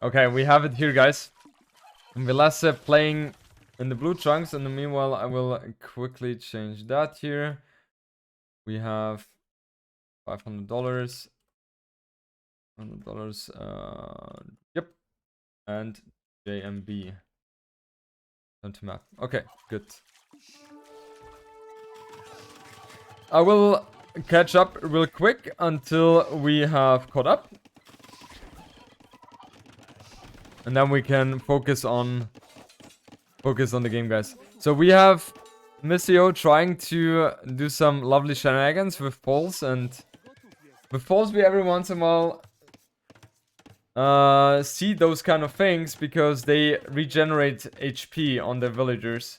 Okay, we have it here, guys. Villese playing in the blue chunks, and meanwhile, I will quickly change that here. We have $500. $100. Yep. And JMB. Turn to map. Okay, good. I will catch up real quick until we have caught up. And then we can focus on the game, guys. So we have Missio trying to do some lovely shenanigans with poles, and with poles we every once in a while see those kind of things because they regenerate HP on their villagers.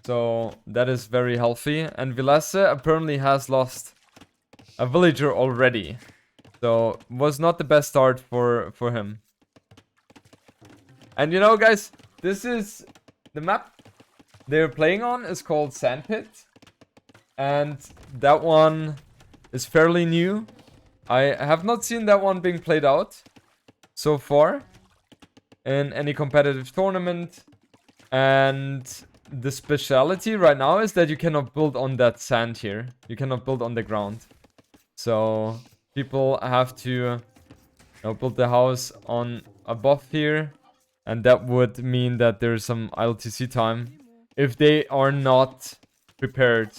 So that is very healthy. And Villese apparently has lost a villager already. So was not the best start for him. And you know, guys, this is the map they're playing on is called Sandpit. And that one is fairly new. I have not seen that one being played out so far in any competitive tournament. And the speciality right now is that you cannot build on that sand here. You cannot build on the ground. So people have to build the house on above here. And that would mean that there's some ILTC time if they are not prepared.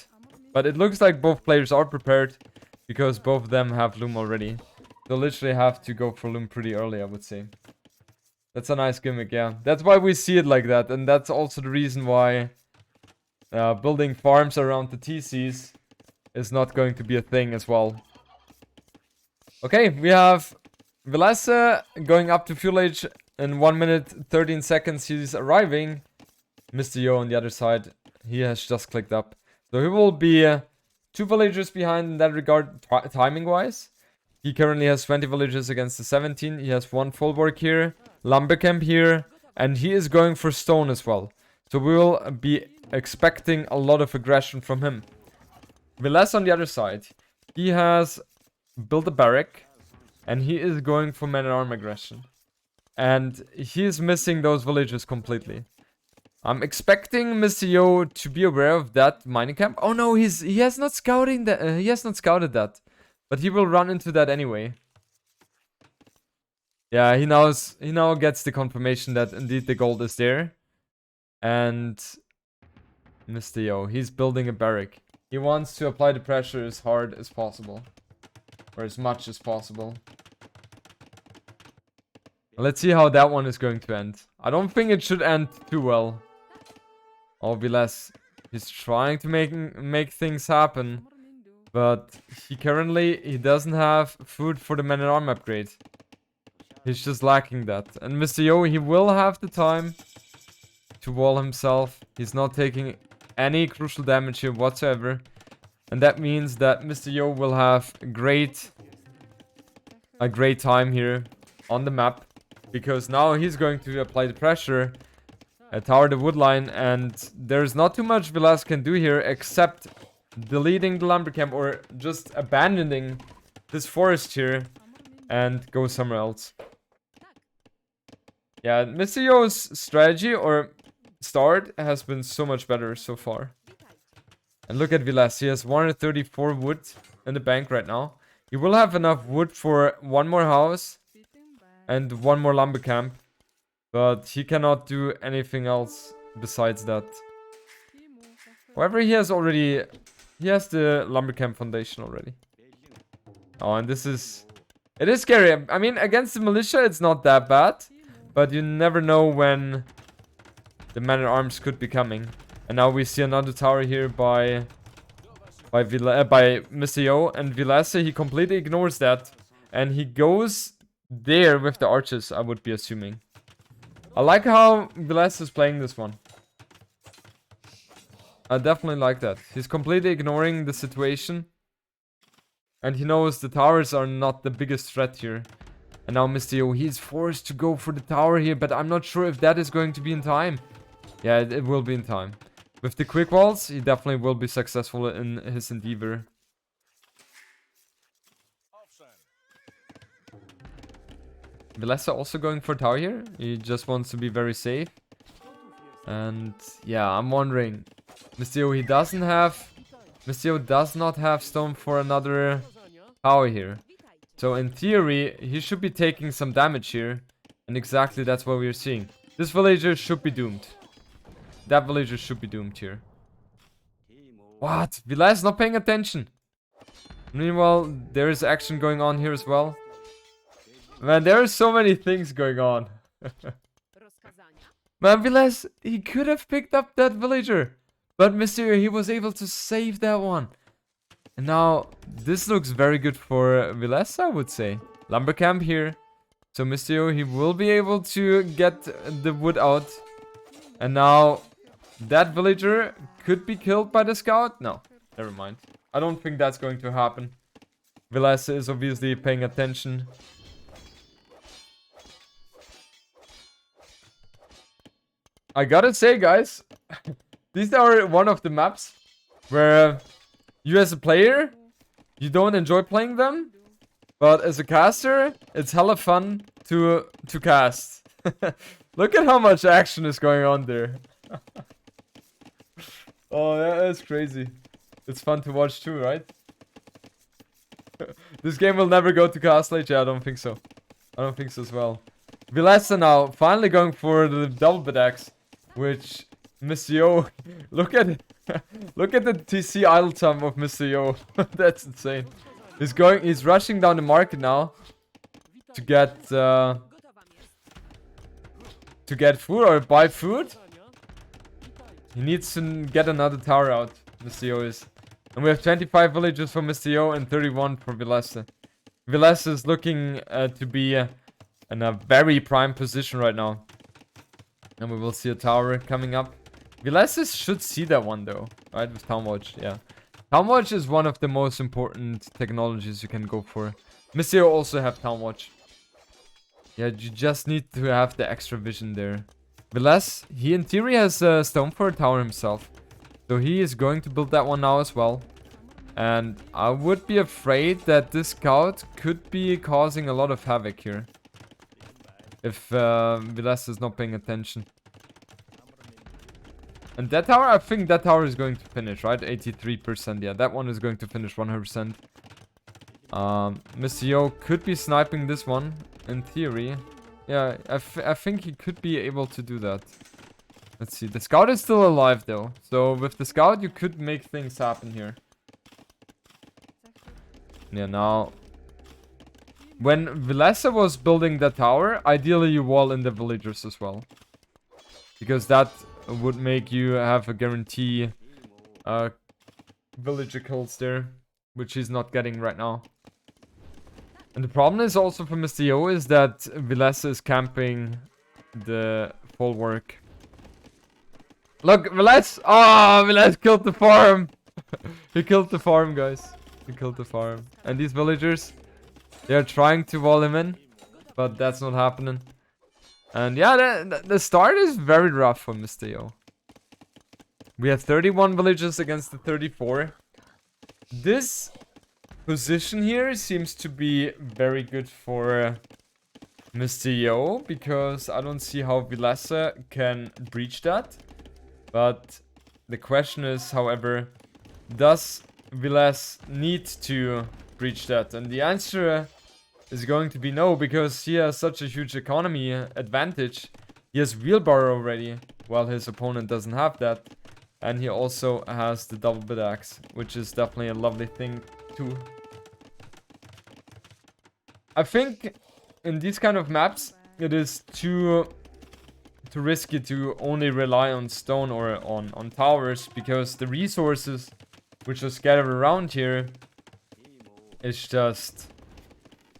But it looks like both players are prepared because both of them have Loom already. They'll literally have to go for Loom pretty early, I would say. That's a nice gimmick, yeah. That's why we see it like that. And that's also the reason why building farms around the TCs is not going to be a thing as well. Okay, we have Villese going up to fuel age in 1 minute 13 seconds. He's arriving. Mr. Yo on the other side, he has just clicked up. So he will be 2 villagers behind in that regard, timing wise. He currently has 20 villagers against the 17. He has 1 full work here, lumber camp here, and he is going for stone as well. So we will be expecting a lot of aggression from him. Villese on the other side, he has built a barrack, and he is going for man-at-arm aggression. And he is missing those villagers completely. I'm expecting Mr. Yo to be aware of that mining camp. Oh no, he has not scouting that. He has not scouted that, but he will run into that anyway. Yeah, he now gets the confirmation that indeed the gold is there, and Mr. Yo, he's building a barrack. He wants to apply the pressure as hard as possible, or as much as possible. Let's see how that one is going to end. I don't think it should end too well. Oh, Villese, he's trying to make things happen, but he doesn't have food for the man-at-arm upgrade. He's just lacking that. And Mr. Yo, he will have the time to wall himself. He's not taking any crucial damage here whatsoever. And that means that Mr. Yo will have a great time here on the map. Because now he's going to apply the pressure, tower the wood line, and there's not too much Villese can do here except deleting the lumber camp or just abandoning this forest here and go somewhere else. Yeah, Mr. Yo's strategy or start has been so much better so far. And look at Villese, he has 134 wood in the bank right now. He will have enough wood for 1 more house and 1 more lumber camp, but he cannot do anything else besides that. However, he has the lumber camp foundation already. Oh, and it is scary. I mean, against the militia, it's not that bad, but you never know when the man-at-arms could be coming. And now we see another tower here by Mr. Yo, and Villese, he completely ignores that, and he goes there with the archers, I would be assuming. I like how Villese is playing this one. I definitely like that. He's completely ignoring the situation. And he knows the towers are not the biggest threat here. And now Mr. Yo, he's forced to go for the tower here, but I'm not sure if that is going to be in time. Yeah, it will be in time. With the quick walls, he definitely will be successful in his endeavor. Villese also going for tower here. He just wants to be very safe. And yeah, I'm wondering. Mysterio, he doesn't have... Mysterio does not have stone for another tower here. So in theory, he should be taking some damage here. And exactly that's what we're seeing. This villager should be doomed. That villager should be doomed here. What? Villese not paying attention. Meanwhile, there is action going on here as well. Man, there are so many things going on. Man, Villese, he could have picked up that villager. But Mysterio, he was able to save that one. And now, this looks very good for Villese, I would say. Lumber camp here. So Mysterio, he will be able to get the wood out. And now, that villager could be killed by the scout. No, never mind. I don't think that's going to happen. Villese is obviously paying attention. I gotta say, guys, these are one of the maps where you as a player, you don't enjoy playing them, but as a caster, it's hella fun to cast. Look at how much action is going on there. Oh, that's crazy. It's fun to watch too, right? This game will never go to cast late. Yeah, I don't think so. I don't think so as well. Villese now finally going for the double bit axe. Which Mysterio, look at it. Look at the TC idle time of Mysterio. That's insane. He's rushing down the market now to get food or buy food. He needs to get another tower out. Mysterio is, and we have 25 villagers for Mysterio and 31 for Villese. Villese is looking to be in a very prime position right now. And we will see a tower coming up. Villese should see that one though, right? With Town Watch, yeah. Town Watch is one of the most important technologies you can go for. Mysterio also have Town Watch. Yeah, you just need to have the extra vision there. Villese, he in theory has a stone for a tower himself. So he is going to build that one now as well. And I would be afraid that this scout could be causing a lot of havoc here. If Villese is not paying attention. And that tower, I think that tower is going to finish, right? 83%. Yeah, that one is going to finish 100%. Mysterio could be sniping this one, in theory. Yeah, I think he could be able to do that. Let's see. The scout is still alive, though. So with the scout, you could make things happen here. Yeah, now... When Villese was building the tower, ideally you wall in the villagers as well. Because that would make you have a guarantee villager kills there. Which he's not getting right now. And the problem is also for Mysterio is that Villese is camping the full work. Look, Villese! Oh, Villese killed the farm! He killed the farm, guys. He killed the farm. And these villagers... They are trying to wall him in, but that's not happening. And yeah, the start is very rough for Mysterio. We have 31 villagers against the 34. This position here seems to be very good for Mysterio, because I don't see how Villese can breach that. But the question is, however, does Villese need to breach that? And the answer is going to be no, because he has such a huge economy advantage. He has wheelbarrow already, while his opponent doesn't have that. And he also has the double bit axe, which is definitely a lovely thing too. I think in these kind of maps, it is too risky to only rely on stone or on towers, because the resources which are scattered around here is just...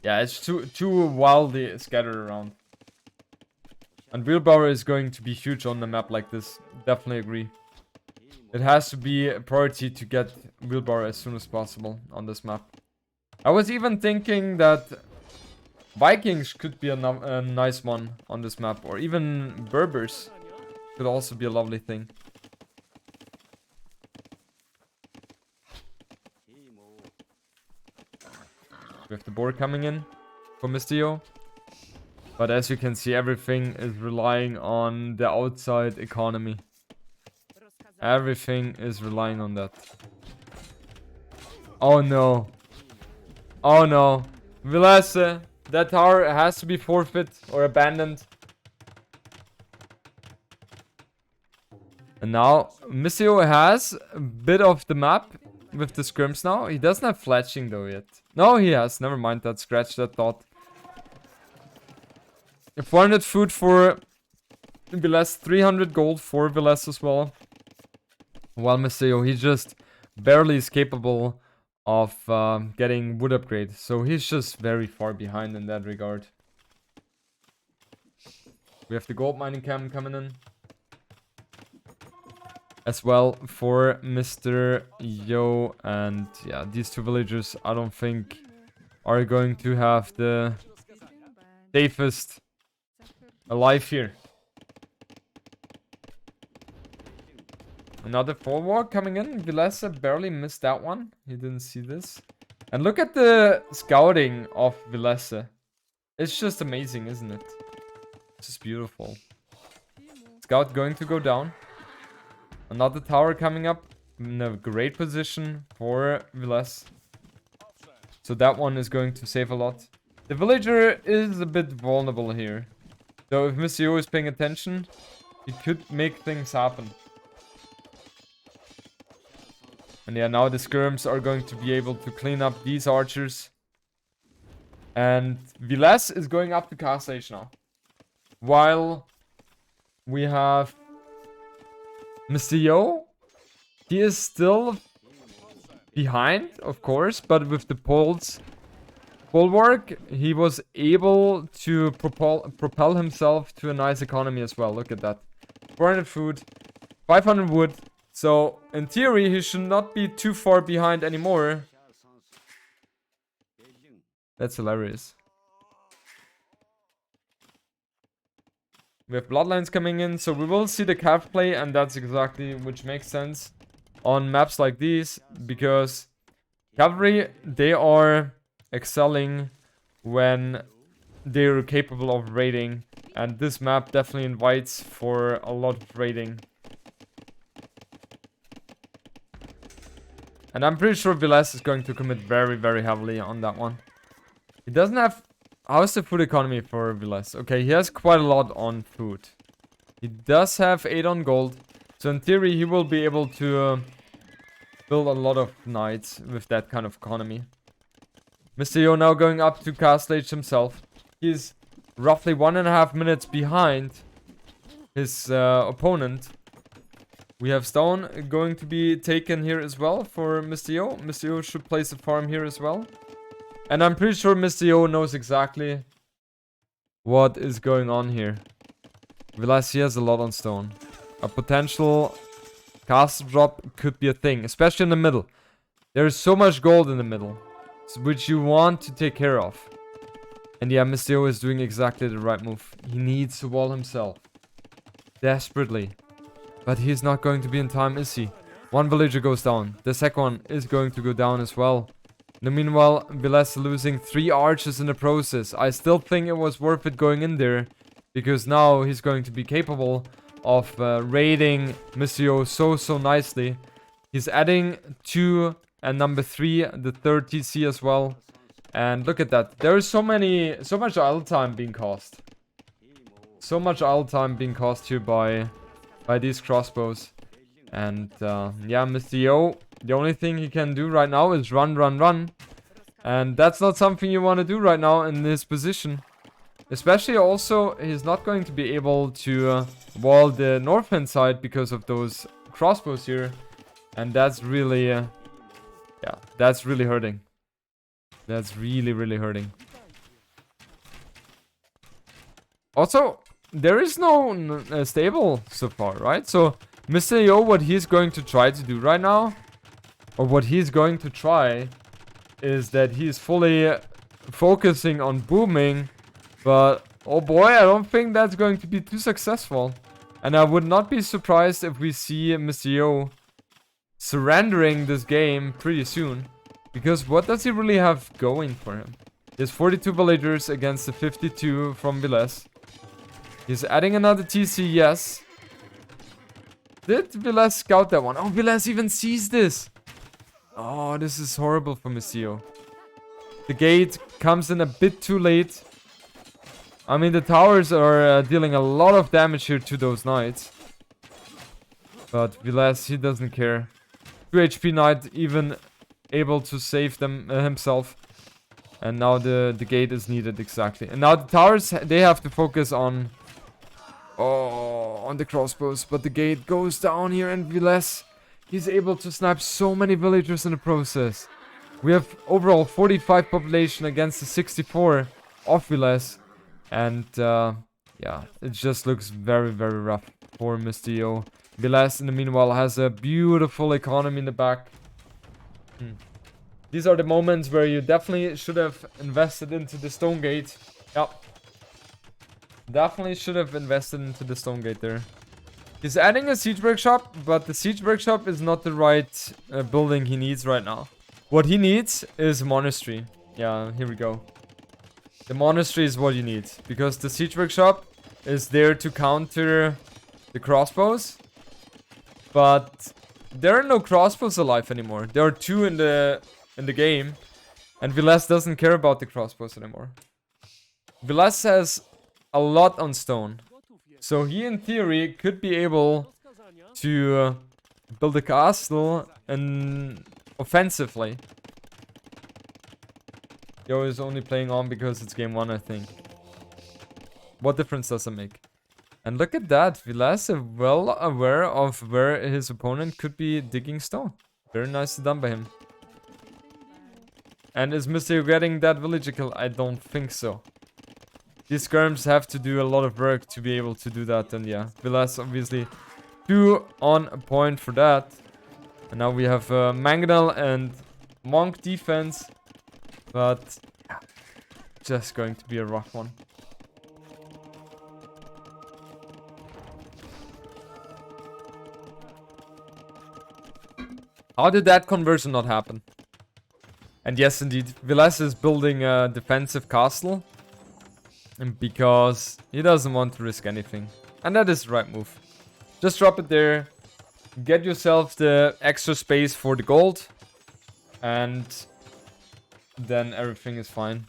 Yeah, it's too wildly scattered around. And wheelbarrow is going to be huge on the map like this. Definitely agree. It has to be a priority to get wheelbarrow as soon as possible on this map. I was even thinking that Vikings could be a nice one on this map. Or even Berbers could also be a lovely thing. We have the board coming in for Mysterio. But as you can see, everything is relying on the outside economy. Everything is relying on that. Oh no. Oh no. Villese, that tower has to be forfeit or abandoned. And now, Missio has a bit of the map with the scrims now. He doesn't have fletching though yet. No, he has. Never mind that. Scratch that thought. 400 food for Villese. 300 gold for Villese as well. While Missio, he just barely is capable of getting wood upgrade. So he's just very far behind in that regard. We have the gold mining camp coming in. As well for Mr. Yo. And yeah, these two villagers I don't think are going to have the safest alive here. Another forward coming in. Villese barely missed that one. He didn't see this. And look at the scouting of Villese. It's just amazing, isn't it? It's just beautiful. Scout going to go down. Another tower coming up in a great position for Villese. So that one is going to save a lot. The villager is a bit vulnerable here. So if Monsieur is paying attention, he could make things happen. And yeah, now the skirms are going to be able to clean up these archers. And Villese is going up to Castle Age now. While we have Mr. Yo, he is still behind, of course, but with the Poles bulwark, he was able to propel himself to a nice economy as well. Look at that. 400 food, 500 wood. So, in theory, he should not be too far behind anymore. That's hilarious. We have bloodlines coming in, so we will see the cav play, and that's exactly which makes sense on maps like these, because cavalry, they are excelling when they're capable of raiding, and this map definitely invites for a lot of raiding. And I'm pretty sure Villese is going to commit very, very heavily on that one. He doesn't have... How's the food economy for Villese? Okay, he has quite a lot on food. He does have 8 on gold. So in theory, he will be able to build a lot of knights with that kind of economy. Mr. Yo now going up to Castle Age himself. He's roughly 1.5 minutes behind his opponent. We have stone going to be taken here as well for Mr. Yo. Mr. Yo should place a farm here as well. And I'm pretty sure Mr. Yo knows exactly what is going on here. Villese, he has a lot on stone. A potential castle drop could be a thing, especially in the middle. There is so much gold in the middle, which you want to take care of. And yeah, Mr. Yo is doing exactly the right move. He needs to wall himself. Desperately. But he's not going to be in time, is he? One villager goes down. The second one is going to go down as well. In the meanwhile, Villese losing 3 archers in the process. I still think it was worth it going in there, because now he's going to be capable of raiding Mr. Yo so nicely. He's adding 2 and number 3, the third TC as well. And look at that. There is so much idle time being cost. So much idle time being cost here by these crossbows. And yeah, Mr. Yo, the only thing he can do right now is run. And that's not something you want to do right now in this position. Especially also, he's not going to be able to wall the north hand side because of those crossbows here. And that's really, yeah, that's really hurting. That's really hurting. Also, there is no stable so far, right? So, Mr. Yo, what he's going to try to do right now, or what he's going to try, is that he's fully focusing on booming. But, oh boy, I don't think that's going to be too successful. And I would not be surprised if we see Mr. Yo surrendering this game pretty soon. Because what does he really have going for him? He has 42 villagers against the 52 from Villese. He's adding another TC, yes. Did Villese scout that one? Oh, Villese even sees this. Oh, this is horrible for Mistio. The gate comes in a bit too late. I mean, the towers are dealing a lot of damage here to those knights. But Villese, he doesn't care. 2 HP knight, even able to save them himself. And now the gate is needed, exactly. And now the towers, they have to focus on... Oh, on the crossbows. But the gate goes down here, and Villese, he's able to snipe so many villagers in the process. We have overall 45 population against the 64 of Villese. And, yeah, it just looks very, very rough for Mistio. Villese, in the meanwhile, has a beautiful economy in the back. These are the moments where you definitely should have invested into the stone gate. Yep. Definitely should have invested into the stone gate there. He's adding a siege workshop, but the siege workshop is not the right building he needs right now. What he needs is monastery. Yeah, here we go. The monastery is what you need, because the siege workshop is there to counter the crossbows. But there are no crossbows alive anymore. There are 2 in the game, and Villese doesn't care about the crossbows anymore. Villese has a lot on stone, so he in theory could be able to build a castle and offensively. Yo is only playing on because it's game 1, I think. What difference does it make? And look at that, Villese well aware of where his opponent could be digging stone. Very nicely done by him. And is Mr. getting that villager kill? I don't think so. These skirms have to do a lot of work to be able to do that, and yeah, Villese obviously 2 on point for that. And now we have Mangonel and Monk defense. But yeah, just going to be a rough one. How did that conversion not happen? And yes, indeed, Villese is building a defensive castle. And because he doesn't want to risk anything. And that is the right move. Just drop it there. Get yourself the extra space for the gold. And then everything is fine.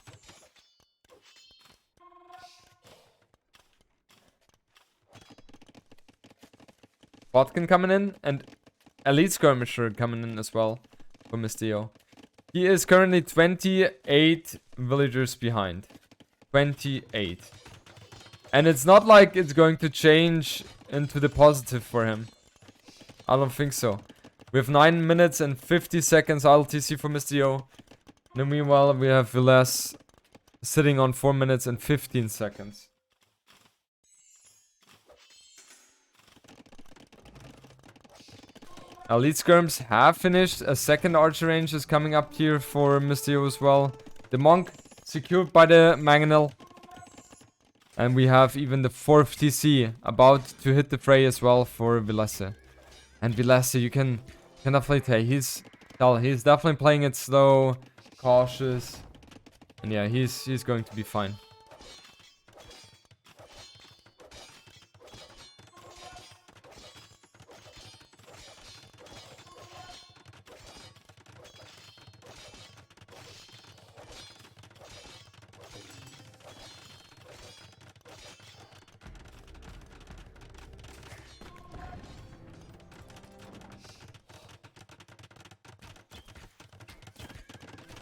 Botkin coming in, and Elite Skirmisher coming in as well for Mistio. He is currently 28 villagers behind. 28. And it's not like it's going to change into the positive for him. I don't think so. We have 9 minutes and 50 seconds RLTC for Mistio. In the meanwhile, we have Villese sitting on 4 minutes and 15 seconds. Elite Skirms have finished. A second archer range is coming up here for Mistio as well. The Monk secured by the Mangonel. And we have even the 4th TC about to hit the fray as well for Villese. And Villese, you can definitely tell he's definitely playing it slow, cautious. And yeah, he's going to be fine.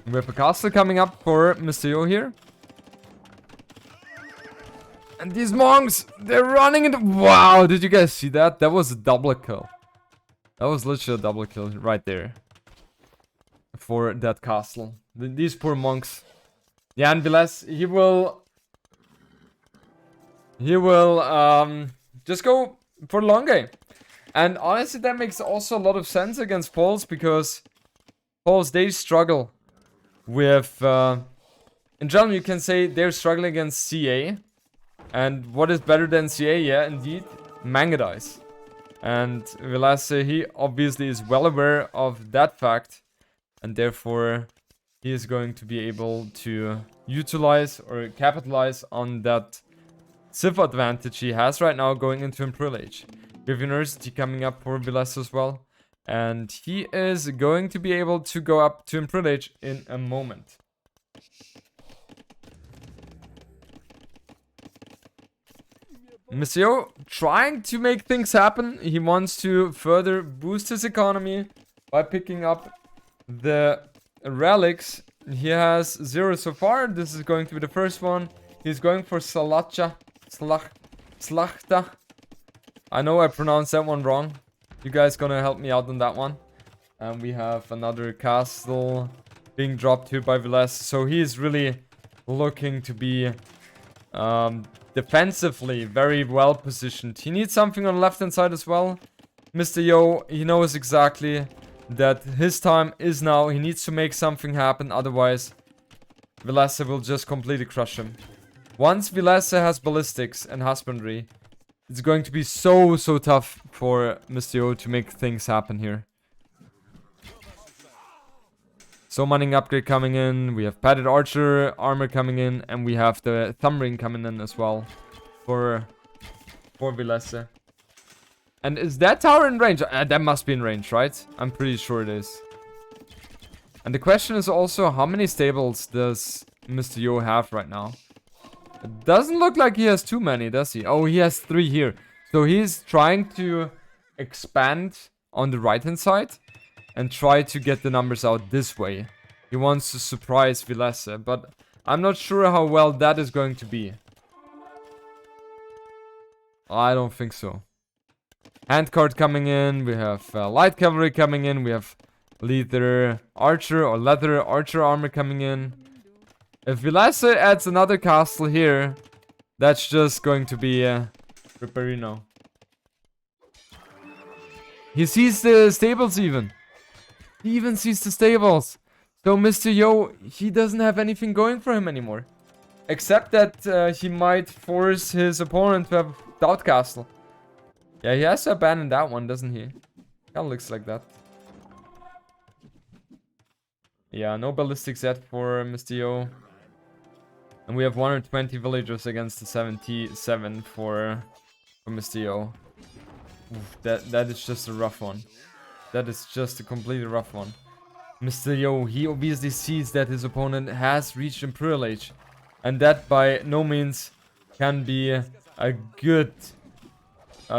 We have a castle coming up for Mistio here. And these monks, they're running into... Wow, did you guys see that? That was a double kill. That was literally a double kill right there. For that castle. These poor monks. Yeah, and Villese, he will just go for the long game. And honestly, that makes also a lot of sense against Poles, because Poles, they struggle with, in general, you can say they're struggling against CA. And what is better than CA? Yeah, indeed, Mangadice. And Villese, he obviously is well aware of that fact. And therefore, he is going to be able to utilize or capitalize on that civ advantage he has right now going into Imperial Age. We have University coming up for Villese as well. And he is going to be able to go up to Imperial Age in a moment. Monsieur trying to make things happen. He wants to further boost his economy by picking up the relics. He has 0 so far. This is going to be the first one. He's going for Slachta. I know I pronounced that one wrong. You guys gonna help me out on that one. And we have another castle being dropped here by Villese. So he is really looking to be defensively very well positioned. He needs something on the left hand side as well. Mr. Yo, he knows exactly that his time is now. He needs to make something happen. Otherwise, Villese will just completely crush him. Once Villese has ballistics and husbandry, it's going to be so tough for Mr. Yo to make things happen here. So mining upgrade coming in. We have padded archer armor coming in. And we have the thumb ring coming in as well. For Villese. And is that tower in range? That must be in range, right? I'm pretty sure it is. And the question is also, how many stables does Mr. Yo have right now? It doesn't look like he has too many, does he? Oh, he has 3 here. So he's trying to expand on the right hand side. And try to get the numbers out this way. He wants to surprise Villese. But I'm not sure how well that is going to be. I don't think so. Handcart coming in. We have light cavalry coming in. We have leather archer armor coming in. If Villese adds another castle here, that's just going to be Ripperino. He sees the stables even. He even sees the stables. So Mr. Yo, he doesn't have anything going for him anymore. Except that he might force his opponent to have Doubt Castle. Yeah, he has to abandon that one, doesn't he? Kinda looks like that. Yeah, no ballistics yet for Mr. Yo. And we have 120 villagers against the 77 for Mr. Yo. Oof, that is just a rough one. That is just a completely rough one. Mr. Yo, he obviously sees that his opponent has reached Imperial Age. And that by no means can be a good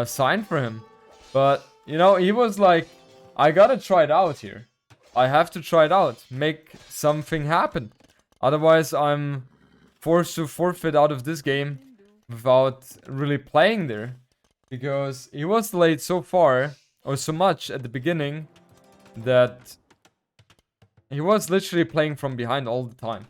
sign for him. But, you know, he was like, I gotta try it out here. I have to try it out. Make something happen. Otherwise, I'm forced to forfeit out of this game without really playing there. Because he was delayed so far, or so much at the beginning, that he was literally playing from behind all the time.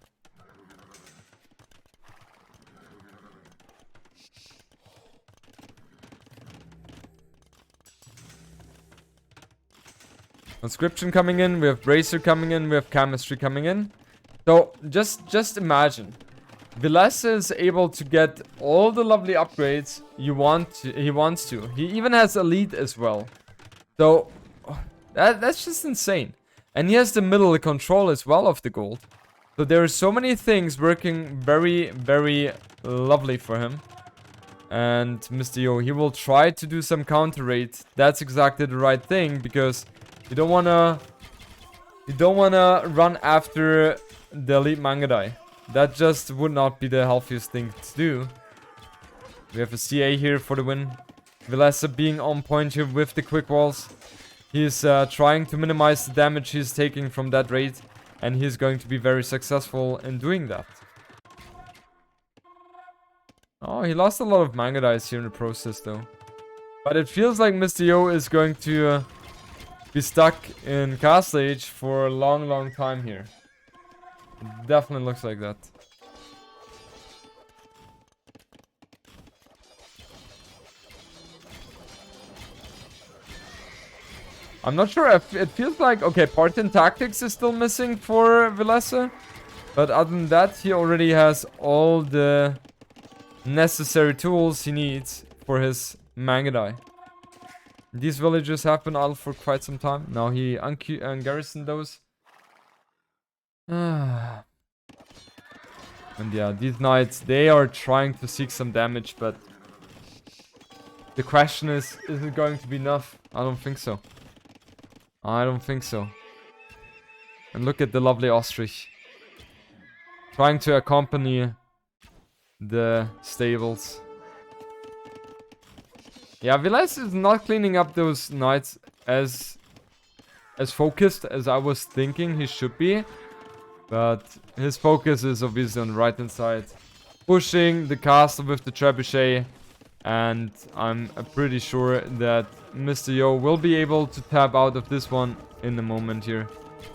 Conscription coming in, we have Bracer coming in, we have Chemistry coming in. So, just imagine. Villese is able to get all the lovely upgrades he wants to. He even has Elite as well. So, that's just insane. And he has the middle control as well of the gold. So there are so many things working very, very lovely for him. And Mr. Yo, he will try to do some counter raid. That's exactly the right thing, because you don't wanna run after the elite Mangadai. That just would not be the healthiest thing to do. We have a CA here for the win. Villese being on point here with the quick walls. He's trying to minimize the damage he's taking from that raid. And he's going to be very successful in doing that. Oh, he lost a lot of Mangadais here in the process though. But it feels like Mr. Yo is going to be stuck in Castle Age for a long, long time here. It definitely looks like that. I'm not sure if it feels like... Okay, Parthian Tactics is still missing for Villese. But other than that, he already has all the necessary tools he needs for his Mangadai. These villages have been idle for quite some time. Now he ungarrisoned those. And yeah, these knights, they are trying to seek some damage, but the question is it going to be enough? I don't think so. I don't think so. And look at the lovely ostrich. Trying to accompany the stables. Yeah, Villese is not cleaning up those knights as focused as I was thinking he should be. But his focus is obviously on the right hand side. Pushing the castle with the trebuchet. And I'm pretty sure that Mr. Yo will be able to tap out of this one in a moment here.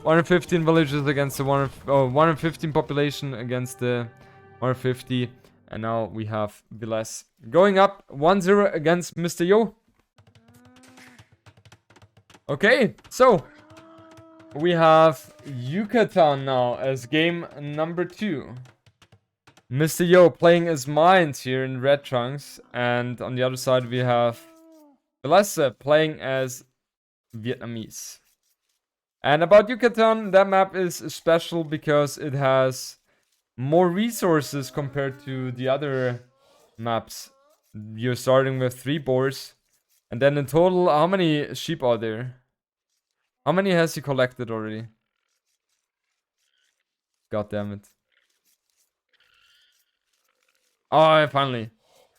115 villages against the 115 population against the 150. And now we have Villese going up 1-0 against Mr. Yo. Okay, so we have Yucatan now as game number 2. Mr. Yo playing as Mines here in red trunks. And on the other side we have Villese playing as Vietnamese. And about Yucatan, that map is special because it has more resources compared to the other maps. You're starting with 3 boars. And then in total, how many sheep are there? How many has he collected already? God damn it. Oh, finally.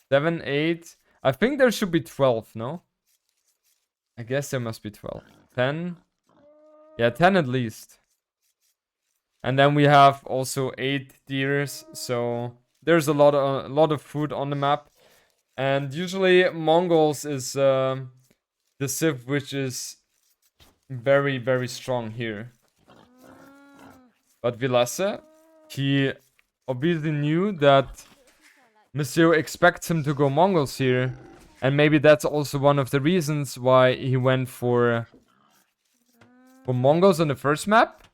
7, 8. I think there should be 12, no? I guess there must be 12. 10. Yeah, 10 at least. And then we have also 8 deers. So there's a lot of food on the map. And usually Mongols is the civ which is very, very strong here. But Villese, he obviously knew that Monsieur expects him to go Mongols here. And maybe that's also one of the reasons why he went for Mongols on the first map.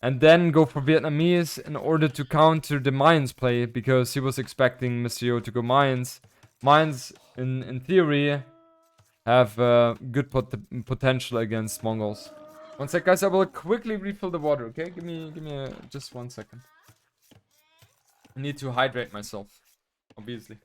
And then go for Vietnamese in order to counter the Mayans play. Because he was expecting Monsieur to go Mayans. Mayans, in theory, have good potential against Mongols. One sec, guys. I will quickly refill the water, okay? Give me just 1 second. I need to hydrate myself, obviously.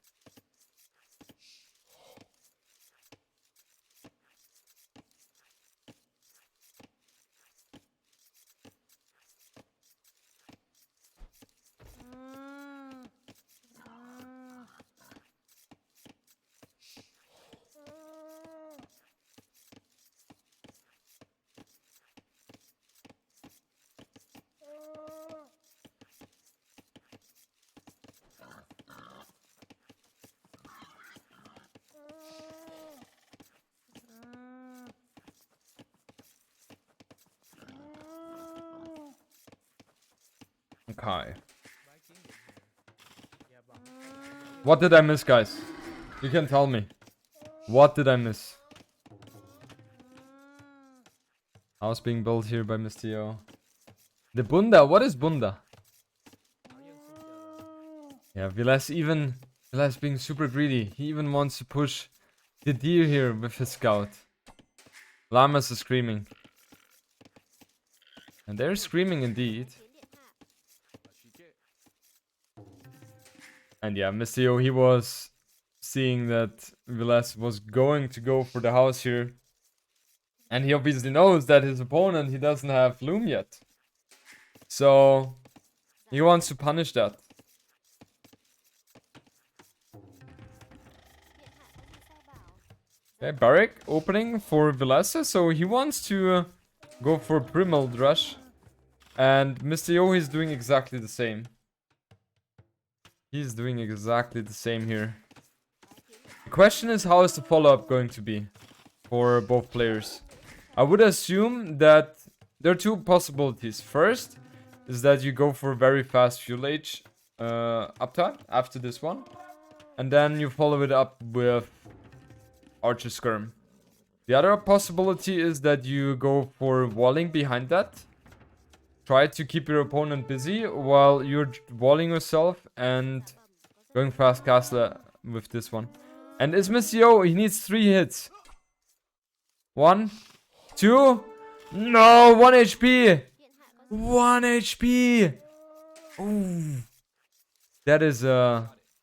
Okay. What did I miss, guys? You can tell me. What did I miss? House being built here by Mr. Yo. The Bunda? What is Bunda? Yeah, Villese being super greedy. He even wants to push the deer here with his scout. Llamas are screaming. And they're screaming indeed. And yeah, Mr. Yo, he was seeing that Villese was going to go for the house here. And he obviously knows that his opponent, he doesn't have Loom yet. So, he wants to punish that. Okay, barrack opening for Villese. So, he wants to go for Primal Rush. And Mr. Yo, he's doing exactly the same. He's doing exactly the same here. The question is, how is the follow-up going to be for both players? I would assume that there are 2 possibilities. First is that you go for very fast fuel age uptime after this one. And then you follow it up with Archer Skirm. The other possibility is that you go for walling behind that. Try to keep your opponent busy while you're walling yourself and going fast castle with this one. And is Mr. Yo, he needs 3 hits. 1, 2. No, 1 HP. 1 HP. Ooh. That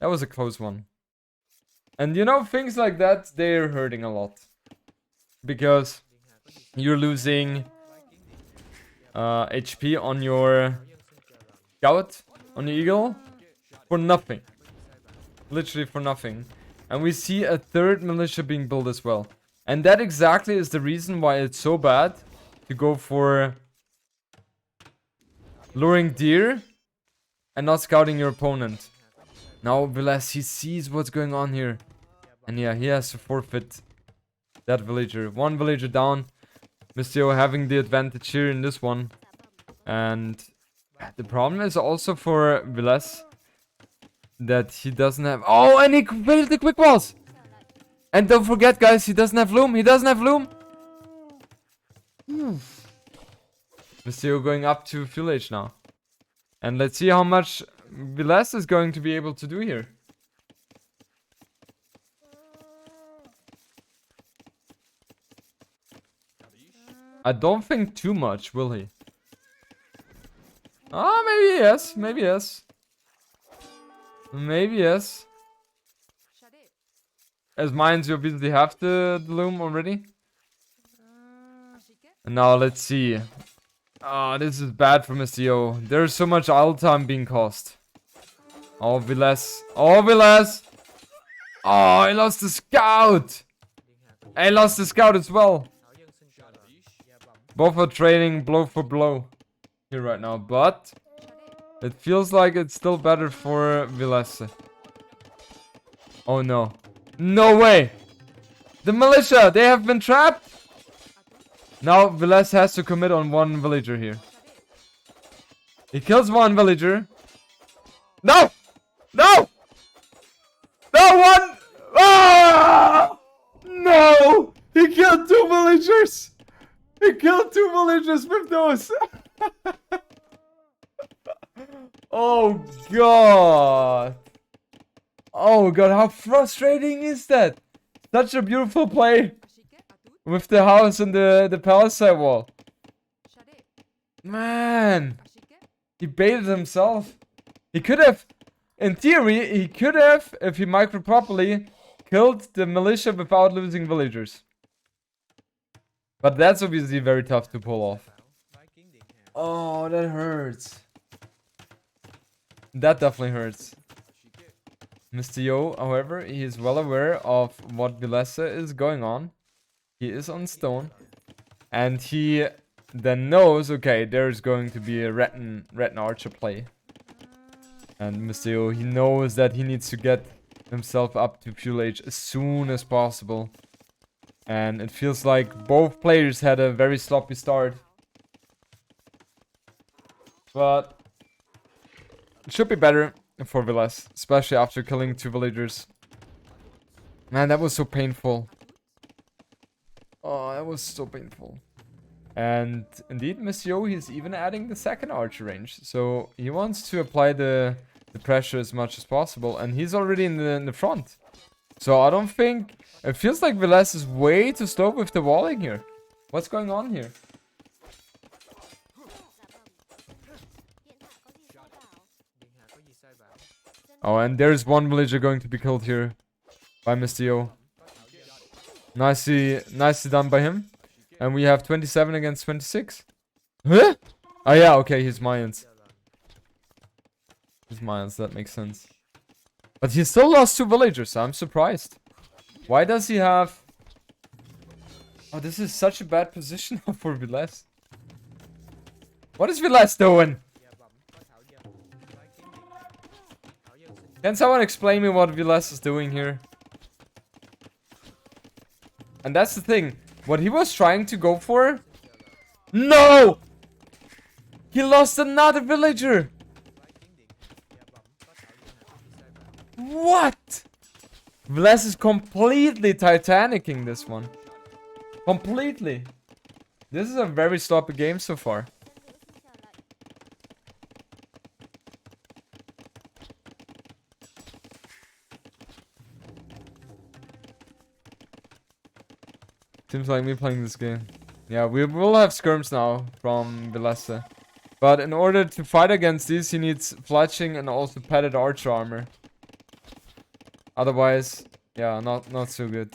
was a close one. And you know, things like that, they're hurting a lot. Because you're losing HP on your scout, on your eagle, for nothing. Literally for nothing. And we see a third militia being built as well. And that exactly is the reason why it's so bad to go for luring deer and not scouting your opponent. Now Villese, he sees what's going on here. And yeah, he has to forfeit that villager. One villager down. Mystio having the advantage here in this one. And the problem is also for Villese that he doesn't have... Oh, and he failed the quick balls! And don't forget, guys, he doesn't have loom. He doesn't have loom. Mystio going up to village now. And let's see how much Villese is going to be able to do here. I don't think too much, will he? Oh, maybe yes. Maybe yes. Maybe yes. As mines, you obviously have the loom already. And now let's see. Oh, this is bad for Mystio. There's so much idle time being cost. Oh, Villese. Oh, Villese. Oh, he lost the scout. I lost the scout as well. Both are trading blow for blow here right now, but it feels like it's still better for Villese. Oh no. No way! The militia, they have been trapped! Now Villese has to commit on one villager here. He kills one villager. No! No! No one! Ah! No! He killed two villagers! He killed two villagers with those! Oh god! Oh god, how frustrating is that? Such a beautiful play with the house and the palisade wall. Man, he baited himself. He could have, in theory, he could have, if he micro properly, killed the militia without losing villagers. But that's obviously very tough to pull off. Oh, that hurts. That definitely hurts. Mystio, however, he is well aware of what Villese is going on. He is on stone. And he then knows, okay, there's going to be a red and archer play. And Mystio, he knows that he needs to get himself up to pure age as soon as possible. And it feels like both players had a very sloppy start. But it should be better for Villese, especially after killing two villagers. Man, that was so painful. Oh, that was so painful. And indeed, Mystio, he's even adding the second archer range. So he wants to apply the pressure as much as possible. And he's already in the front. So I don't think... It feels like Villese is way too slow with the walling here. What's going on here? Oh, and there's one villager going to be killed here by Mystio. Nicely done by him. And we have 27 against 26. Huh? Oh yeah, okay, he's Mayans. He's Mayans, that makes sense. But he still lost two villagers, I'm surprised. Why does he have... Oh, this is such a bad position for Villese. What is Villese doing? Can someone explain me what Villese is doing here? And that's the thing. What he was trying to go for... No! He lost another villager! What? Villese is completely Titanicing this one. Completely. This is a very sloppy game so far. Seems like me playing this game. Yeah, we will have skirms now from Villese. But in order to fight against these, he needs fletching and also padded archer armor. Otherwise, yeah, not so good.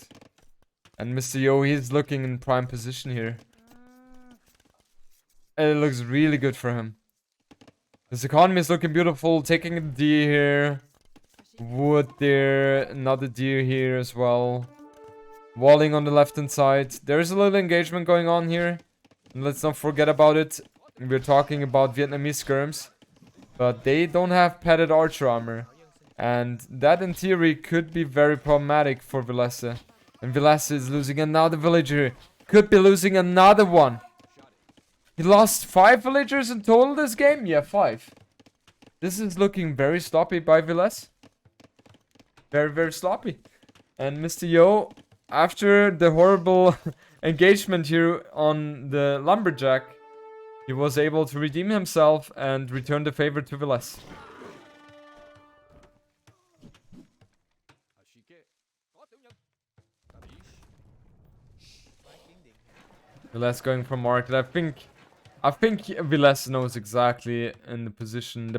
And Mr. Yo, he's looking in prime position here. And it looks really good for him. His economy is looking beautiful. Taking a deer here. Wood there. Another deer here as well. Walling on the left hand side. There's a little engagement going on here. And let's not forget about it. We're talking about Vietnamese skirms. But they don't have padded archer armor. And that in theory could be very problematic for Villese. And Villese is losing another villager. Could be losing another one. He lost 5 villagers in total this game? Yeah, 5. This is looking very sloppy by Villese. Very, very sloppy. And Mr. Yo, after the horrible engagement here on the lumberjack, he was able to redeem himself and return the favor to Villese. Villese going for market. I think Villese knows exactly in the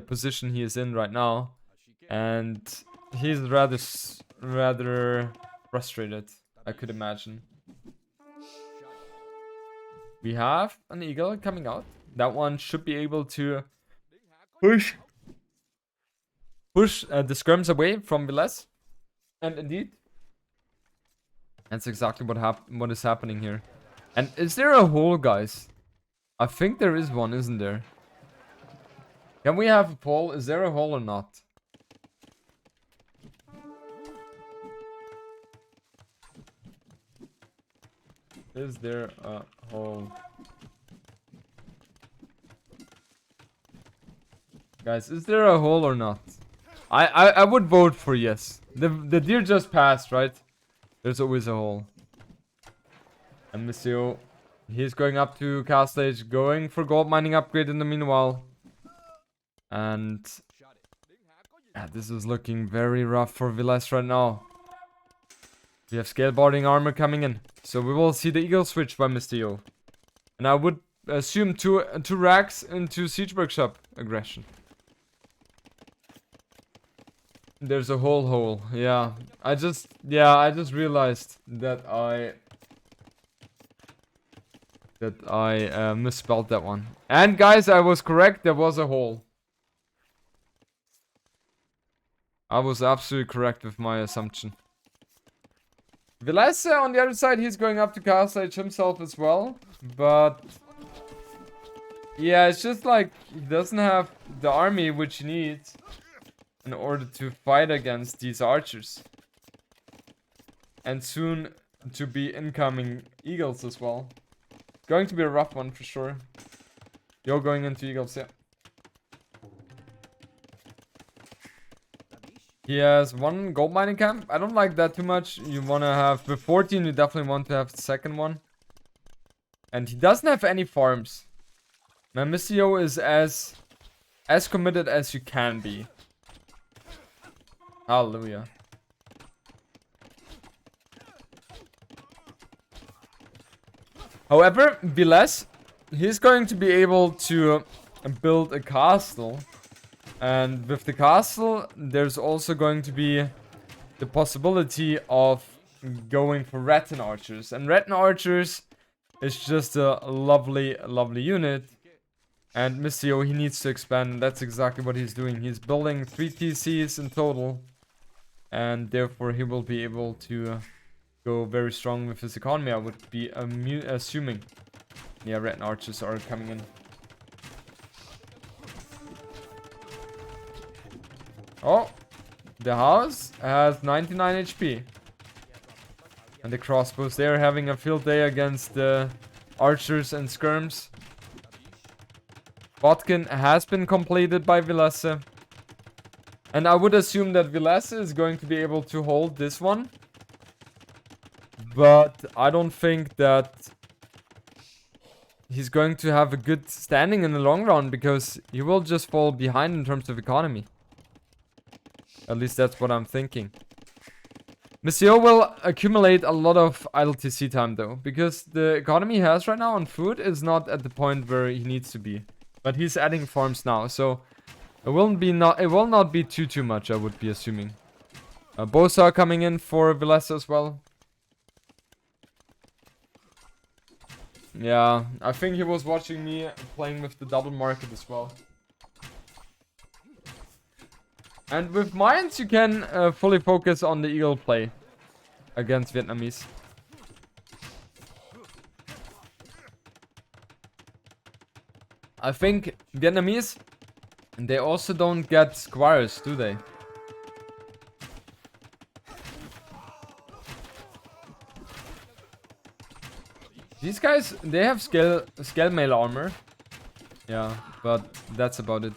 position he is in right now, and he's rather frustrated, I could imagine. We have an eagle coming out. That one should be able to push the skirms away from Villese, and indeed, that's exactly what is happening here. And is there a hole, guys? I think there is one, isn't there? Can we have a poll? Is there a hole or not? Is there a hole? Guys, is there a hole or not? I would vote for yes. The deer just passed, right? There's always a hole. And Monsieur, he's going up to Castle Age, going for gold mining upgrade in the meanwhile. And yeah, this is looking very rough for Villese right now. We have scaleboarding armor coming in. So we will see the eagle switch by Mr. Yo. And I would assume two racks into siege workshop aggression. There's a whole hole. Yeah. I just realized that I misspelled that one. And guys, I was correct. There was a hole. I was absolutely correct with my assumption. Villese, on the other side, he's going up to Castle Age himself as well. But yeah, it's just like he doesn't have the army which he needs in order to fight against these archers. And soon to be incoming eagles as well. Going to be a rough one for sure. You're going into eagles, yeah. He has one gold mining camp. I don't like that too much. You want to have, with 14, you definitely want to have the second one. And he doesn't have any farms. Man, Mr. Yo is as committed as you can be. Hallelujah. However, Villese, he's going to be able to build a castle. And with the castle, there's also going to be the possibility of going for rattan archers. And rattan archers is just a lovely, lovely unit. And Mr. Yo, he needs to expand. That's exactly what he's doing. He's building 3 TCs in total. And therefore, he will be able to go very strong with his economy, I would be assuming. Yeah, rattan archers are coming in. Oh, the house has 99 HP. And the crossbows, they're having a field day against the archers and skirms. Botkin has been completed by Villese. And I would assume that Villese is going to be able to hold this one. But I don't think that he's going to have a good standing in the long run, because he will just fall behind in terms of economy. At least that's what I'm thinking. Monsieur will accumulate a lot of idle TC time though, because the economy he has right now on food is not at the point where he needs to be. But he's adding farms now, so it will not be too much, I would be assuming. Bosa coming in for Villese as well. Yeah, I think he was watching me playing with the double market as well. And with mines, you can fully focus on the eagle play against Vietnamese. I think Vietnamese, they also don't get squires, do they? These guys, they have scale mail armor. Yeah, but that's about it.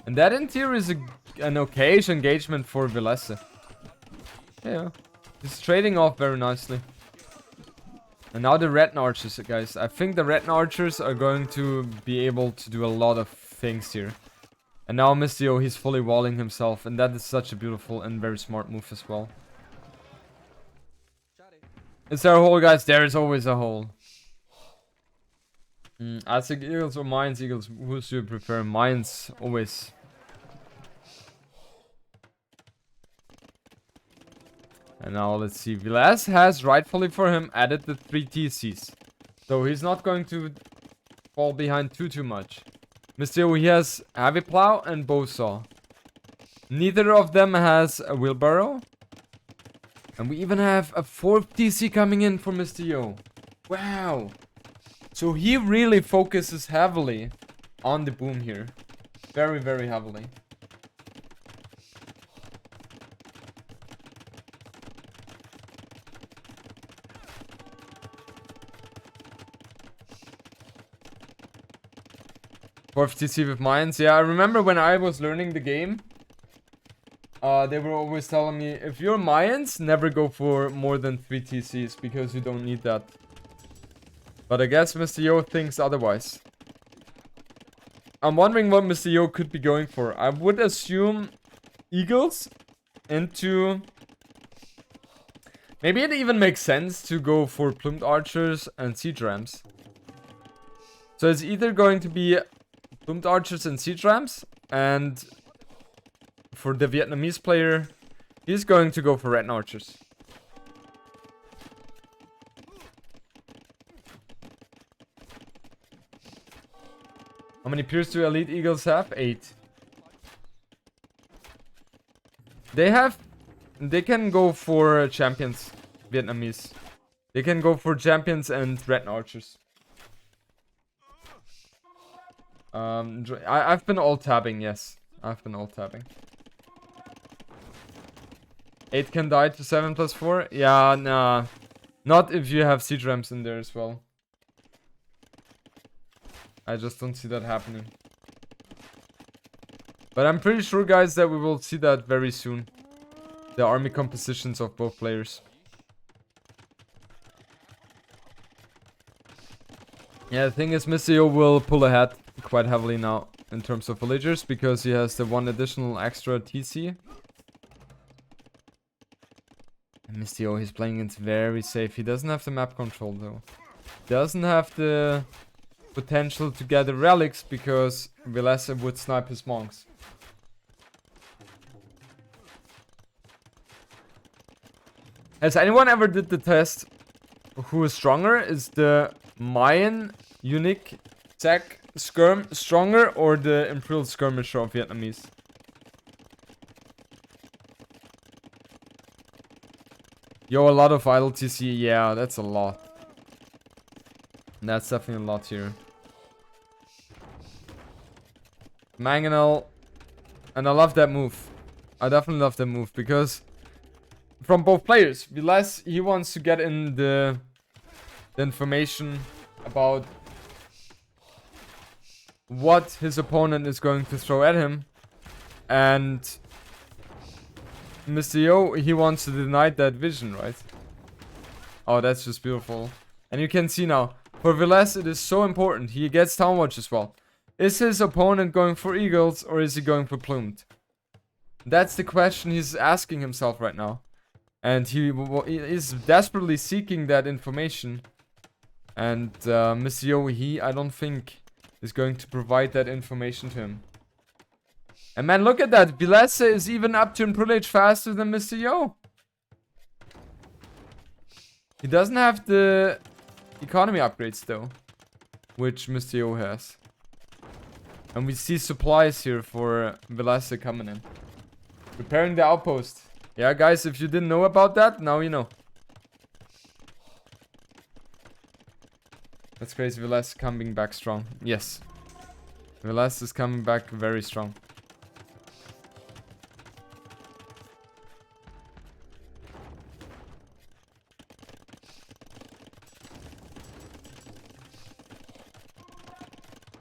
And that in theory is an okay engagement for Villese. Yeah, he's trading off very nicely. And now the red archers, guys. I think the red archers are going to be able to do a lot of things here. And now Mistio, he's fully walling himself. And that is such a beautiful and very smart move as well. Is there a hole, guys? There is always a hole. I think eagles or mines? Eagles. Who should you prefer? Mines, always. And now let's see. Villese has, rightfully for him, added the 3 TCs. So he's not going to fall behind too much. Mr. he has heavy plow and bow saw. Neither of them has a wheelbarrow. And we even have a 4th TC coming in for Mr. Yo. Wow. So he really focuses heavily on the boom here. Very, very heavily. Fourth TC with mines. Yeah, I remember when I was learning the game. They were always telling me, if you're mines, never go for more than 3 TCs because you don't need that. But I guess Mr. Yo thinks otherwise. I'm wondering what Mr. Yo could be going for. I would assume eagles into... Maybe it even makes sense to go for plumed archers and siege rams. So it's either going to be plumed archers and siege rams, and for the Vietnamese player, he's going to go for red archers. How many peers do elite eagles have? 8. They can go for champions, Vietnamese. They can go for champions and red archers. I've been all tabbing, yes. I've been all tabbing. 8 can die to 7 plus 4? Yeah, nah. Not if you have siege rams in there as well. I just don't see that happening. But I'm pretty sure, guys, that we will see that very soon. The army compositions of both players. Yeah, the thing is, Missio will pull ahead quite heavily now in terms of villagers because he has the 1 additional extra TC. And Missio, he's playing it very safe. He doesn't have the map control though. Doesn't have the potential to gather relics because Villese would snipe his monks. Has anyone ever did the test who is stronger? Is the Mayan unique tech stronger or the imperial skirmisher of Vietnamese? Yo, a lot of idle TC. Yeah, that's a lot. That's definitely a lot here. Mangonel. And I love that move. I definitely love that move because from both players. Villese, he wants to get in the information about what his opponent is going to throw at him. And Mr. Yo, he wants to deny that vision, right? Oh, that's just beautiful. And you can see now, for Villese, it is so important. He gets town watch as well. Is his opponent going for eagles or is he going for plumed? That's the question he's asking himself right now. And he is desperately seeking that information. And Mr. Yo, I don't think is going to provide that information to him. And man, look at that. Villese is even up to privilege faster than Mr. Yo. He doesn't have the economy upgrades though, which Mr. Yo has. And we see supplies here for Villese coming in. Repairing the outpost. Yeah, guys, if you didn't know about that, now you know. That's crazy. Villese coming back strong. Yes. Villese is coming back very strong.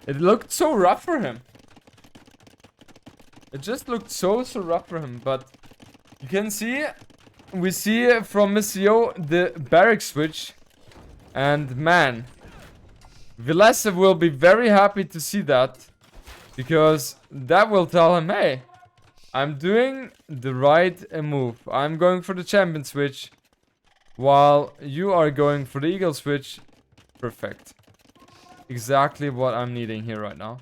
It looked so rough for him. It just looked so rough for him. But you can see, we see from Mr. Yo the barrack switch. And man, Villese will be very happy to see that. Because that will tell him, hey, I'm doing the right move. I'm going for the champion switch. While you are going for the eagle switch. Perfect. Exactly what I'm needing here right now.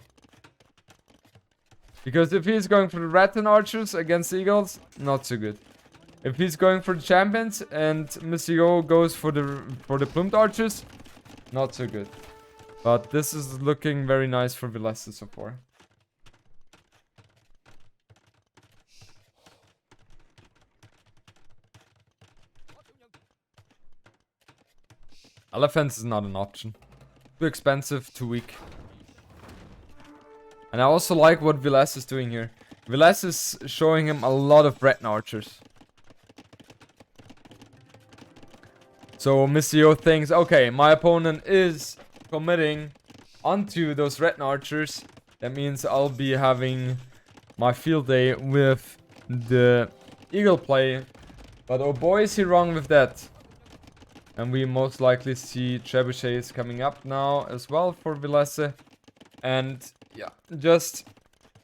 Because if he's going for the rattan archers against the eagles, not so good. If he's going for the champions and Mr. Yo goes for the plumed archers, not so good. But this is looking very nice for Villese so far. Elephants is not an option. Too expensive, too weak. And I also like what Villese is doing here. Villese is showing him a lot of rattan archers. So Mr. Yo thinks, okay, my opponent is committing onto those rattan archers. That means I'll be having my field day with the eagle play. But oh boy, is he wrong with that. And we most likely see trebuchets coming up now as well for Villese. And yeah, just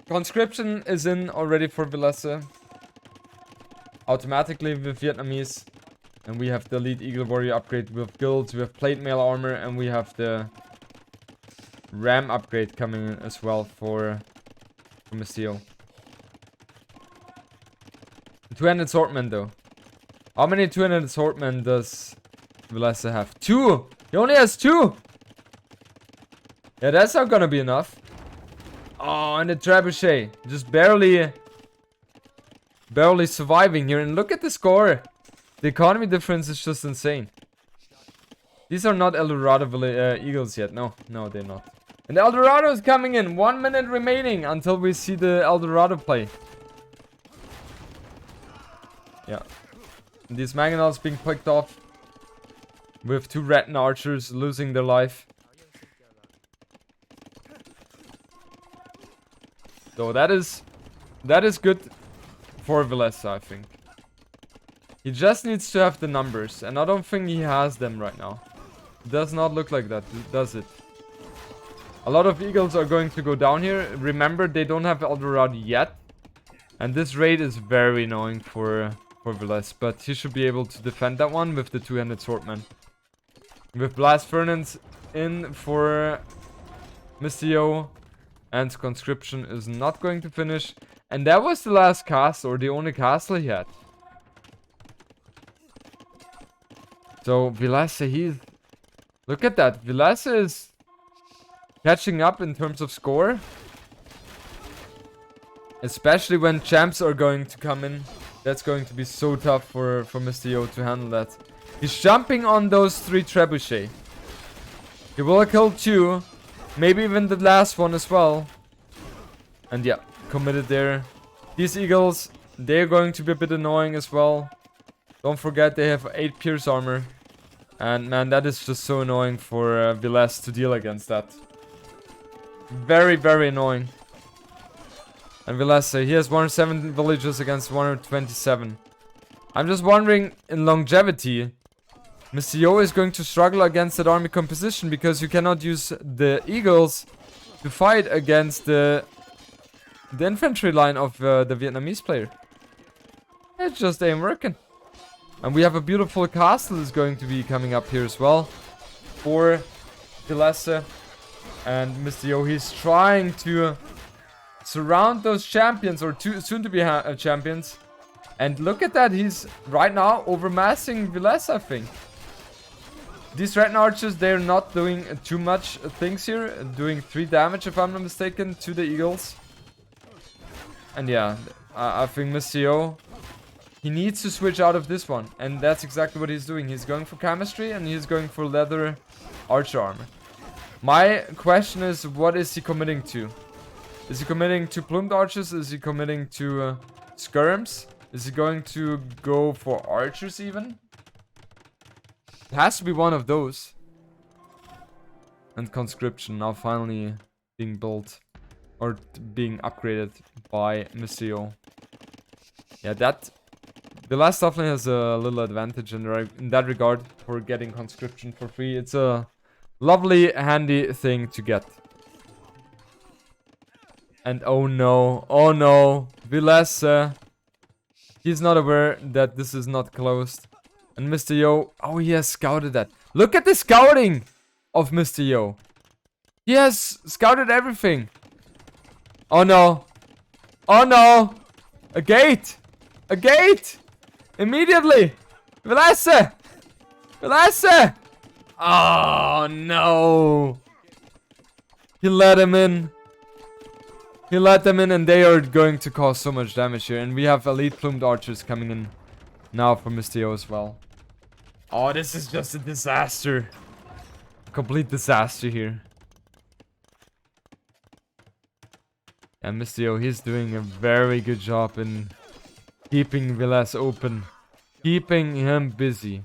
conscription is in already for Villese. Automatically with Vietnamese. And we have the elite eagle warrior upgrade with guilds. We have plate mail armor and we have the ram upgrade coming in as well for Mr. Yo. 200 swordmen though. How many 200 swordmen does Villese have? 2! He only has 2! Yeah, that's not gonna be enough. Oh, and the trebuchet. Just barely surviving here. And look at the score. The economy difference is just insane. These are not Eldorado Eagles yet. No, they're not. And the Eldorado is coming in. 1 minute remaining until we see the Eldorado play. Yeah. And these Mangonels being picked off. With 2 rattan archers losing their life. So that is good for Villese, I think. He just needs to have the numbers, and I don't think he has them right now. It does not look like that, does it? A lot of eagles are going to go down here. Remember, they don't have Eldorado yet. And this raid is very annoying for Villese, but he should be able to defend that one with the 200 swordmen. With Blast Furnace in for Mr. Yo. And conscription is not going to finish. And that was the last castle, or the only castle he had. So Villese, look at that. Villese is catching up in terms of score. Especially when champs are going to come in. That's going to be so tough for Mr. Yo to handle that. He's jumping on those 3 trebuchet. He will kill 2. Maybe even the last one as well. And yeah, committed there. These eagles, they're going to be a bit annoying as well. Don't forget they have 8 pierce armor. And man, that is just so annoying for Villese to deal against that. Very, very annoying. And Villese, he has 107 villages against 127. I'm just wondering, in longevity, Mr. Yo is going to struggle against that army composition because you cannot use the eagles to fight against the infantry line of the Vietnamese player. It just ain't working. And we have a beautiful castle is going to be coming up here as well for Villese. And Mr. Yo, he's trying to surround those champions, or soon to be champions. And look at that, he's right now overmassing Villese, I think. These Red Archers, they're not doing too much things here. Doing 3 damage, if I'm not mistaken, to the Eagles. And yeah, I think Mr. Yo, he needs to switch out of this one. And that's exactly what he's doing. He's going for chemistry and he's going for leather archer armor. My question is, what is he committing to? Is he committing to plumed archers? Is he committing to skirms? Is he going to go for archers even? It has to be one of those. And conscription now finally being built. Or being upgraded by Mr. Yo. Yeah, that... The last definitely has a little advantage in that regard for getting conscription for free. It's a lovely, handy thing to get. And oh no, Villese. He's not aware that this is not closed. And Mr. Yo, oh, he has scouted that. Look at the scouting of Mr. Yo. He has scouted everything. Oh no. Oh no. A gate. A gate. Immediately. Villese. Villese. Oh no. He let him in. He let them in and they are going to cause so much damage here. And we have elite plumed archers coming in now for Mr. Yo as well. Oh, this is just a disaster. Complete disaster here. And Mr. Yo, he's doing a very good job in keeping Villese open. Keeping him busy.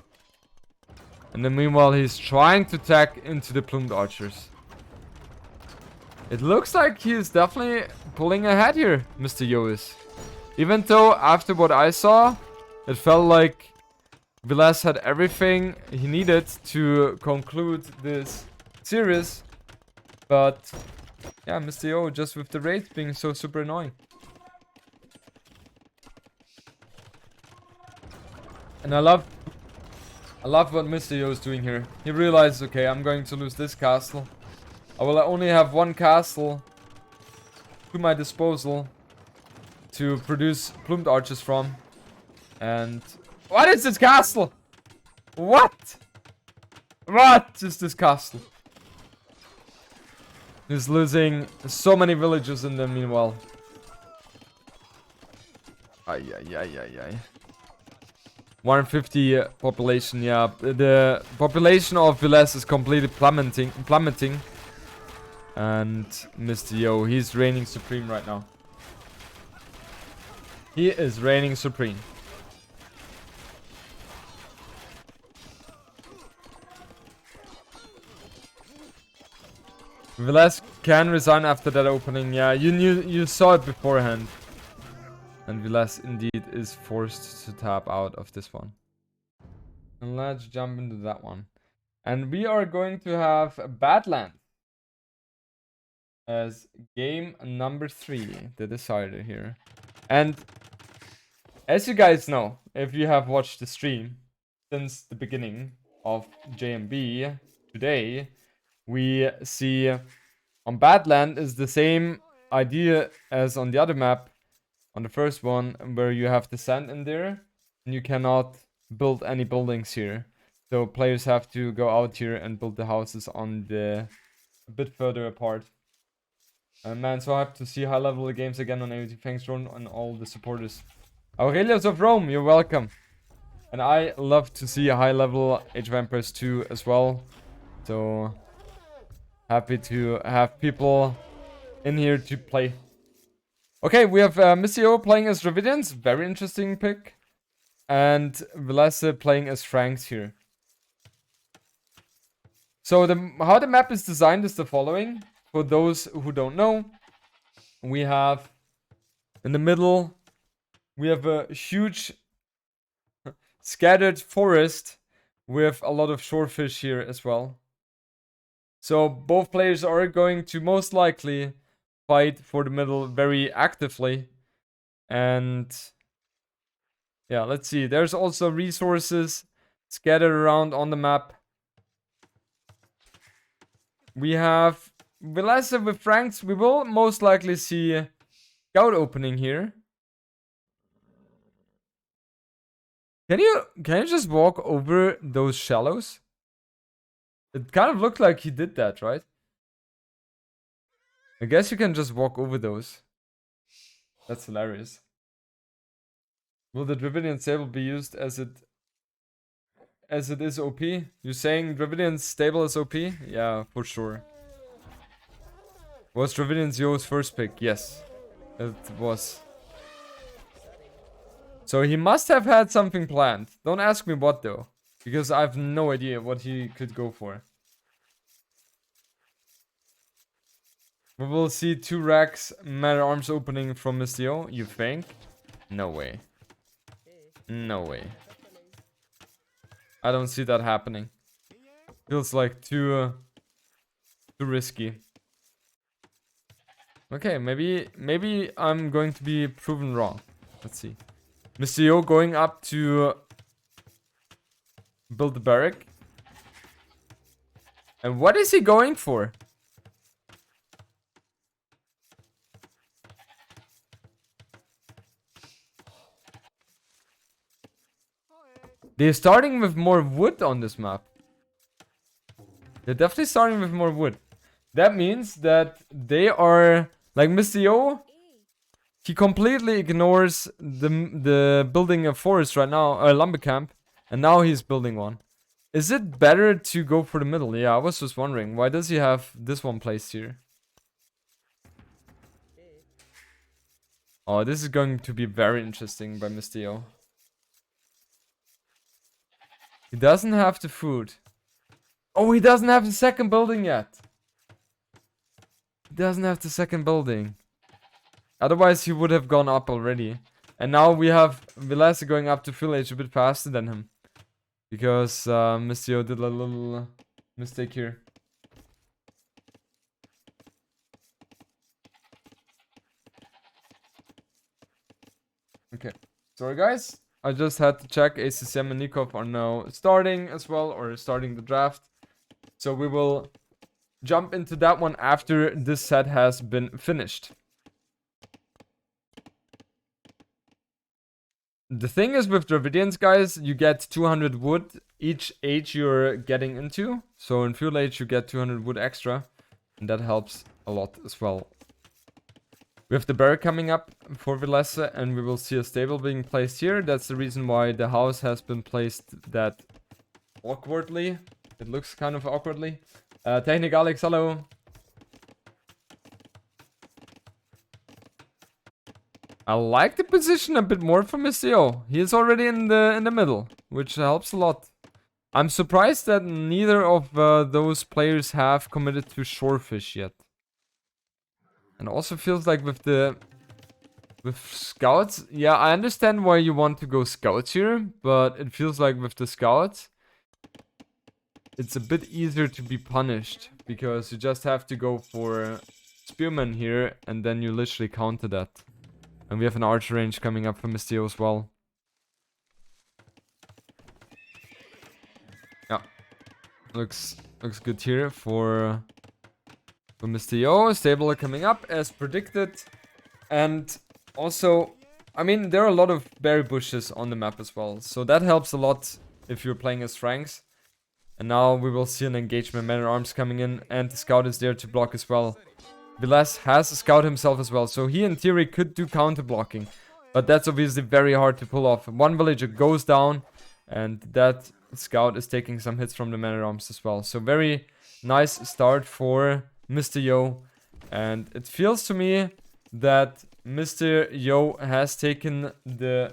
And then meanwhile, he's trying to tack into the plumed archers. It looks like he's definitely pulling ahead here, Mr. Yo is. Even though, after what I saw, it felt like Villese had everything he needed to conclude this series. But, yeah, Mr. Yo, just with the raid being so super annoying. And I love what Mr. Yo is doing here. He realizes, okay, I'm going to lose this castle. I will only have one castle to my disposal to produce plumed archers from. And what is this castle? What? What is this castle? He's losing so many villagers in the meanwhile. Ay, ay, ay, ay, ay. 150 population, yeah. The population of Villese is completely plummeting. And Mr. Yo, he's reigning supreme right now. He is reigning supreme. Villese can resign after that opening. Yeah, you saw it beforehand. And Villese indeed is forced to tap out of this one. And let's jump into that one. And we are going to have Badlands as game number 3, the decider here. And as you guys know, if you have watched the stream since the beginning of JMB today, we see on Badland is the same idea as on the other map, on the first one, where you have the sand in there and you cannot build any buildings here. So players have to go out here and build the houses on the a bit further apart. Man, so I have to see high level games again on AOT. Thanks, Ron, and all the supporters. Aurelius of Rome, you're welcome. And I love to see a high level Age of Empires 2 as well. So happy to have people in here to play. Okay, we have Mr. Yo playing as Resurgence, very interesting pick. And Villese playing as Franks here. So how the map is designed is the following. For those who don't know, we have in the middle, we have a huge scattered forest with a lot of shorefish here as well. So both players are going to most likely fight for the middle very actively. And yeah, let's see. There's also resources scattered around on the map. We have Villese with Franks, we will most likely see scout opening here. Can you just walk over those shallows? It kind of looked like he did that, right? I guess you can just walk over those. That's hilarious. Will the Dravidian stable be used as it is OP? You saying Dravidian stable is OP? Yeah, for sure. Was Dravidian's Yo's first pick? Yes, it was. So he must have had something planned. Don't ask me what though, because I have no idea what he could go for. We will see 2 racks man-at-arms opening from Mr. Yo, you think? No way. No way. I don't see that happening. Feels like too risky. Okay, maybe I'm going to be proven wrong. Let's see. Mr. Yo going up to build the barrack. And what is he going for? They're starting with more wood on this map. They're definitely starting with more wood. That means that they are like Mr. Yo. He completely ignores the building a forest right now, a lumber camp, and now he's building one. Is it better to go for the middle? Yeah, I was just wondering, why does he have this one placed here? Oh, this is going to be very interesting by Mr. Yo. He doesn't have the food. Oh, he doesn't have the second building yet. He doesn't have the second building. Otherwise, he would have gone up already. And now we have Villese going up to Village a bit faster than him. Because Mr. Yo did a little mistake here. Okay. Sorry, guys. I just had to check. ACCM and Nikov are now starting as well, or starting the draft. So we will jump into that one after this set has been finished. The thing is with Dravidians, guys, you get 200 wood each age you're getting into. So in fuel age, you get 200 wood extra. And that helps a lot as well. We have the barrack coming up for Villese, and we will see a stable being placed here. That's the reason why the house has been placed that awkwardly. It looks kind of awkwardly. Technic Alex, hello. I like the position a bit more for Mr. Yo. He is already in the middle, which helps a lot. I'm surprised that neither of those players have committed to shorefish yet. And also feels like with scouts, yeah, I understand why you want to go scouts here, but it feels like with the scouts, it's a bit easier to be punished, because you just have to go for spearmen here, and then you literally counter that. And we have an archer range coming up from Mr. Yo as well. Yeah, looks good here for Mr. Yo. Stable coming up as predicted. And also, I mean, there are a lot of berry bushes on the map as well. So that helps a lot if you're playing as Franks. And now we will see an engagement. Man-at-arms coming in. And the scout is there to block as well. Villese has a scout himself as well. So he in theory could do counter blocking. But that's obviously very hard to pull off. One villager goes down. And that scout is taking some hits from the man-at-arms as well. So very nice start for Mr. Yo, and it feels to me that Mr. Yo has taken the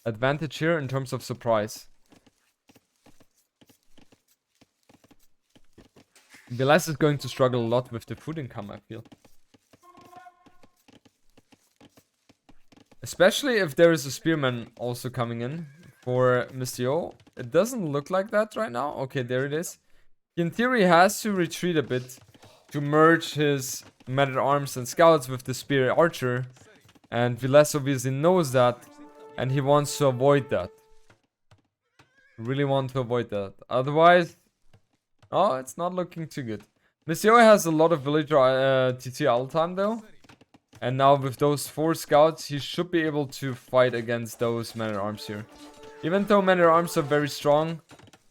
advantage here in terms of surprise. Villese is going to struggle a lot with the food income, I feel. Especially if there is a spearman also coming in for Mr. Yo. It doesn't look like that right now. Okay, there it is. He in theory has to retreat a bit to merge his man-at-arms and scouts with the spear archer. And Villese obviously knows that, and he wants to avoid that. Really want to avoid that. Otherwise, oh, it's not looking too good. Monsieur has a lot of villager TT all the time though. And now with those 4 scouts, he should be able to fight against those men-at-arms here. Even though men-at-arms are very strong,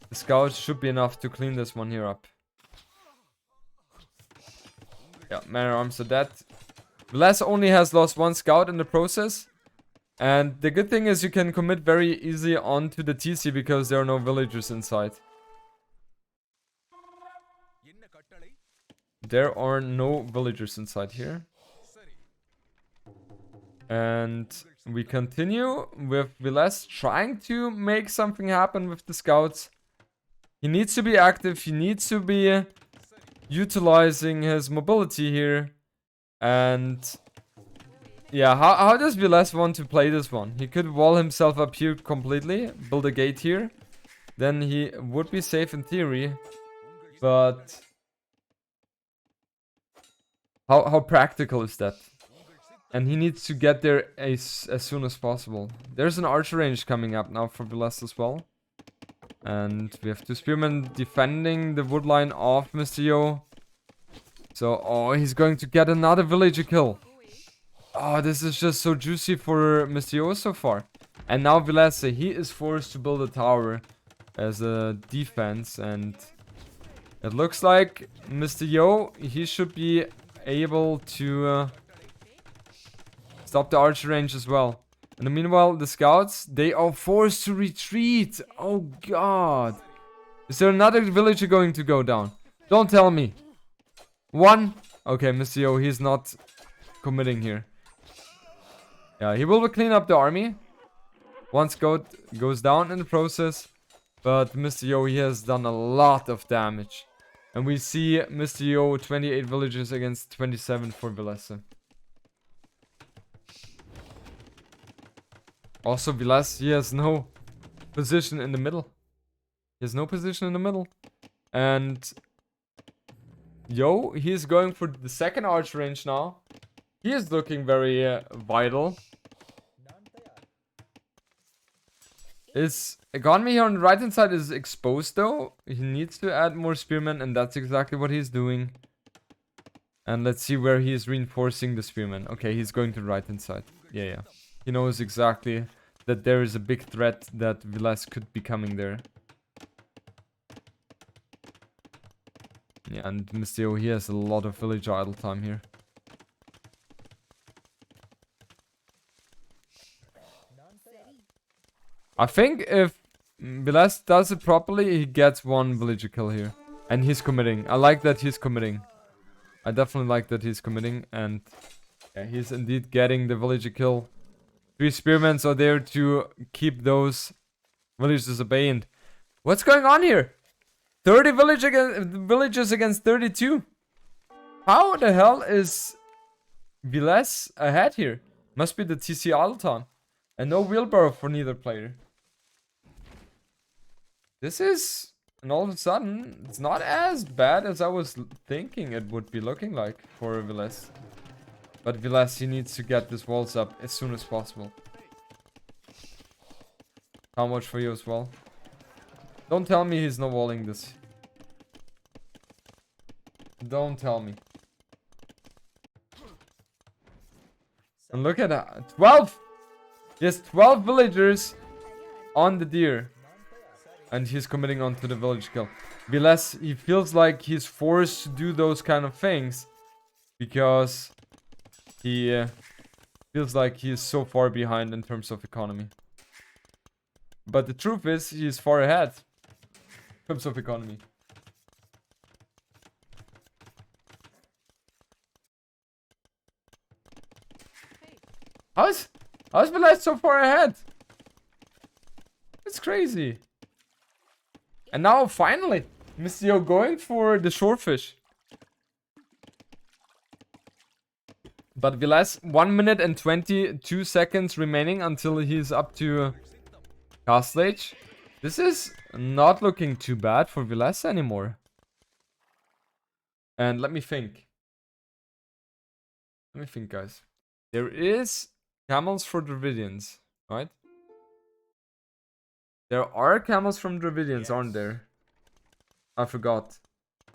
the scouts should be enough to clean this one here up. Yeah, men-at-arms are dead. Villese only has lost 1 scout in the process. And the good thing is you can commit very easily onto the TC because there are no villagers inside. There are no villagers inside here. And we continue with Villese trying to make something happen with the scouts. He needs to be active. He needs to be utilizing his mobility here. And yeah, how does Villese want to play this one? He could wall himself up here completely, build a gate here. Then he would be safe in theory. But how practical is that? And he needs to get there as soon as possible. There's an archer range coming up now for Villese as well. And we have 2 spearmen defending the wood line of Mr. Yo. So, oh, he's going to get another villager kill. Oh, this is just so juicy for Mr. Yo so far. And now Villese, he is forced to build a tower as a defense. And it looks like Mr. Yo, he should be able to stop the archer range as well. And meanwhile, the scouts, they are forced to retreat. Oh god. Is there another villager going to go down? Don't tell me. 1. Okay, Mr. Yo, he's not committing here. Yeah, he will clean up the army. 1 scout goes down in the process. But Mr. Yo, he has done a lot of damage. And we see Mr. Yo, 28 villagers against 27 for Villese. Also, Villese, he has no position in the middle. He has no position in the middle. And Yo, he is going for the 2nd archer range now. He is looking very vital. His economy here on the right hand side is exposed though. He needs to add more spearmen and that's exactly what he's doing. And let's see where he is reinforcing the spearmen. Okay, he's going to the right hand side. Yeah. He knows exactly that there is a big threat that Villese could be coming there. Yeah, and Mr. Yo, he has a lot of village idle time here. I think if Villese does it properly, he gets 1 villager kill here. And he's committing. I like that he's committing. I definitely like that he's committing. And yeah, he's indeed getting the villager kill. 3 spearmen are there to keep those villagers at bay. And what's going on here? 30 villagers against 32. How the hell is Villese ahead here? Must be the TC Alton. And no wheelbarrow for neither player. This is... And all of a sudden, it's not as bad as I was thinking it would be looking like for Villese. But Villese, he needs to get this walls up as soon as possible. How much for you as well? Don't tell me he's not walling this. Don't tell me. And look at that. 12! He has 12 villagers on the deer. And he's committing onto the village kill. Villese, he feels like he's forced to do those kind of things. Because he feels like he is so far behind in terms of economy. But the truth is, he is far ahead in terms of economy. How's Villese so far ahead? It's crazy. And now finally, Mr. Yo going for the shorefish. But Villese, 1 minute and 22 seconds remaining until he's up to castle age. This is not looking too bad for Villese anymore. And let me think. Let me think, guys. There is camels for Dravidians, right? There are camels from Dravidians, aren't there? I forgot.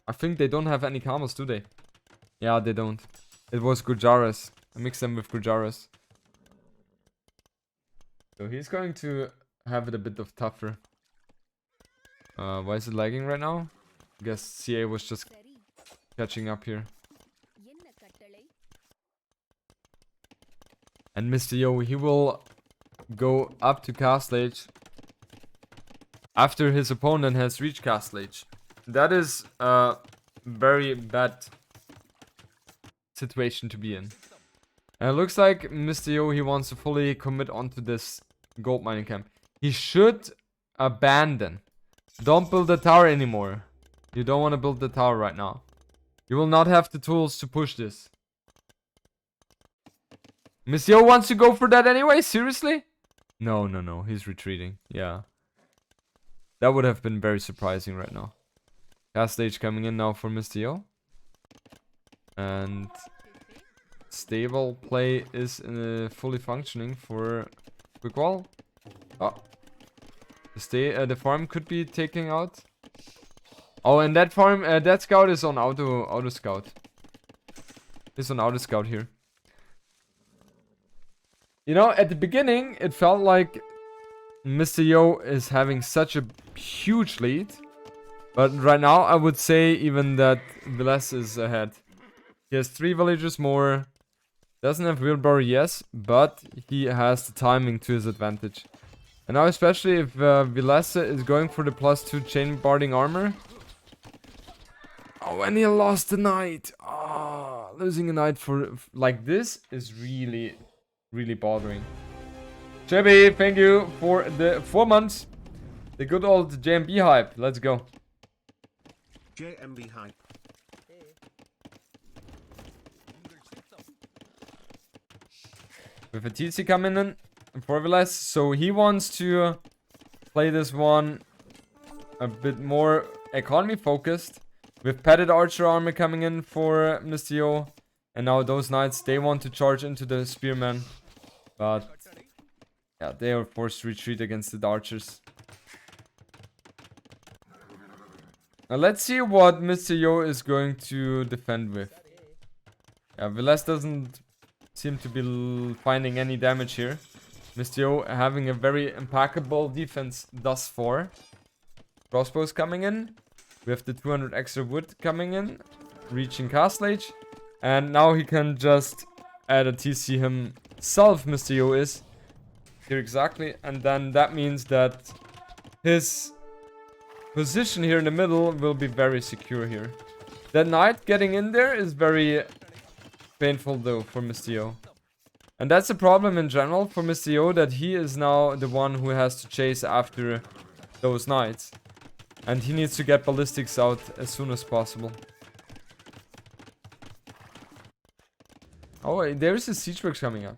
I think they don't have any camels, do they? Yeah, they don't. It was Gujaras. I mixed them with Gujaras. So he's going to have it a bit of tougher. Why is it lagging right now? I guess CA was just catching up here. And Mr. Yo, he will go up to Castle Age after his opponent has reached Castle Age. That is a very bad situation to be in. And it looks like Mr. Yo, he wants to fully commit onto this gold mining camp. He should abandon. Don't build the tower anymore. You don't want to build the tower right now. You will not have the tools to push this. Mr. Yo wants to go for that anyway? Seriously? No, no, no. He's retreating. Yeah. That would have been very surprising right now. Cast stage coming in now for Mr. Yo. And stable play is fully functioning for Quick Wall. Oh. The farm could be taking out. Oh, and that farm, that scout is on auto scout. Is on auto scout here. You know, at the beginning, it felt like Mr. Yo is having such a huge lead. But right now, I would say even that Villese is ahead. He has 3 villagers more. Doesn't have wheelbarrow, yes, but he has the timing to his advantage. And now, especially if Villese is going for the +2 chain barding armor. Oh, and he lost the knight. Ah, losing a knight for like this is really, really bothering. JMB, thank you for the 4 months. The good old JMB hype. Let's go. JMB hype. With a TC coming in for Villese, so he wants to play this one a bit more economy focused. With padded archer armor coming in for Mr. Yo. And now those knights, they want to charge into the spearmen. But yeah, they are forced to retreat against the archers. Now let's see what Mr. Yo is going to defend with. Yeah, Villese doesn't seem to be finding any damage here. Mr. Yo having a very impeccable defense thus far. Crossbows coming in. We have the 200 extra wood coming in. Reaching Castle Age. And now he can just add a TC himself, Mr. Yo is. Here exactly. And then that means that his position here in the middle will be very secure here. That knight getting in there is very painful though for Mr. Yo. And that's a problem in general for Mr. Yo, that he is now the one who has to chase after those knights. And he needs to get ballistics out as soon as possible. Oh, there's a siege works coming up.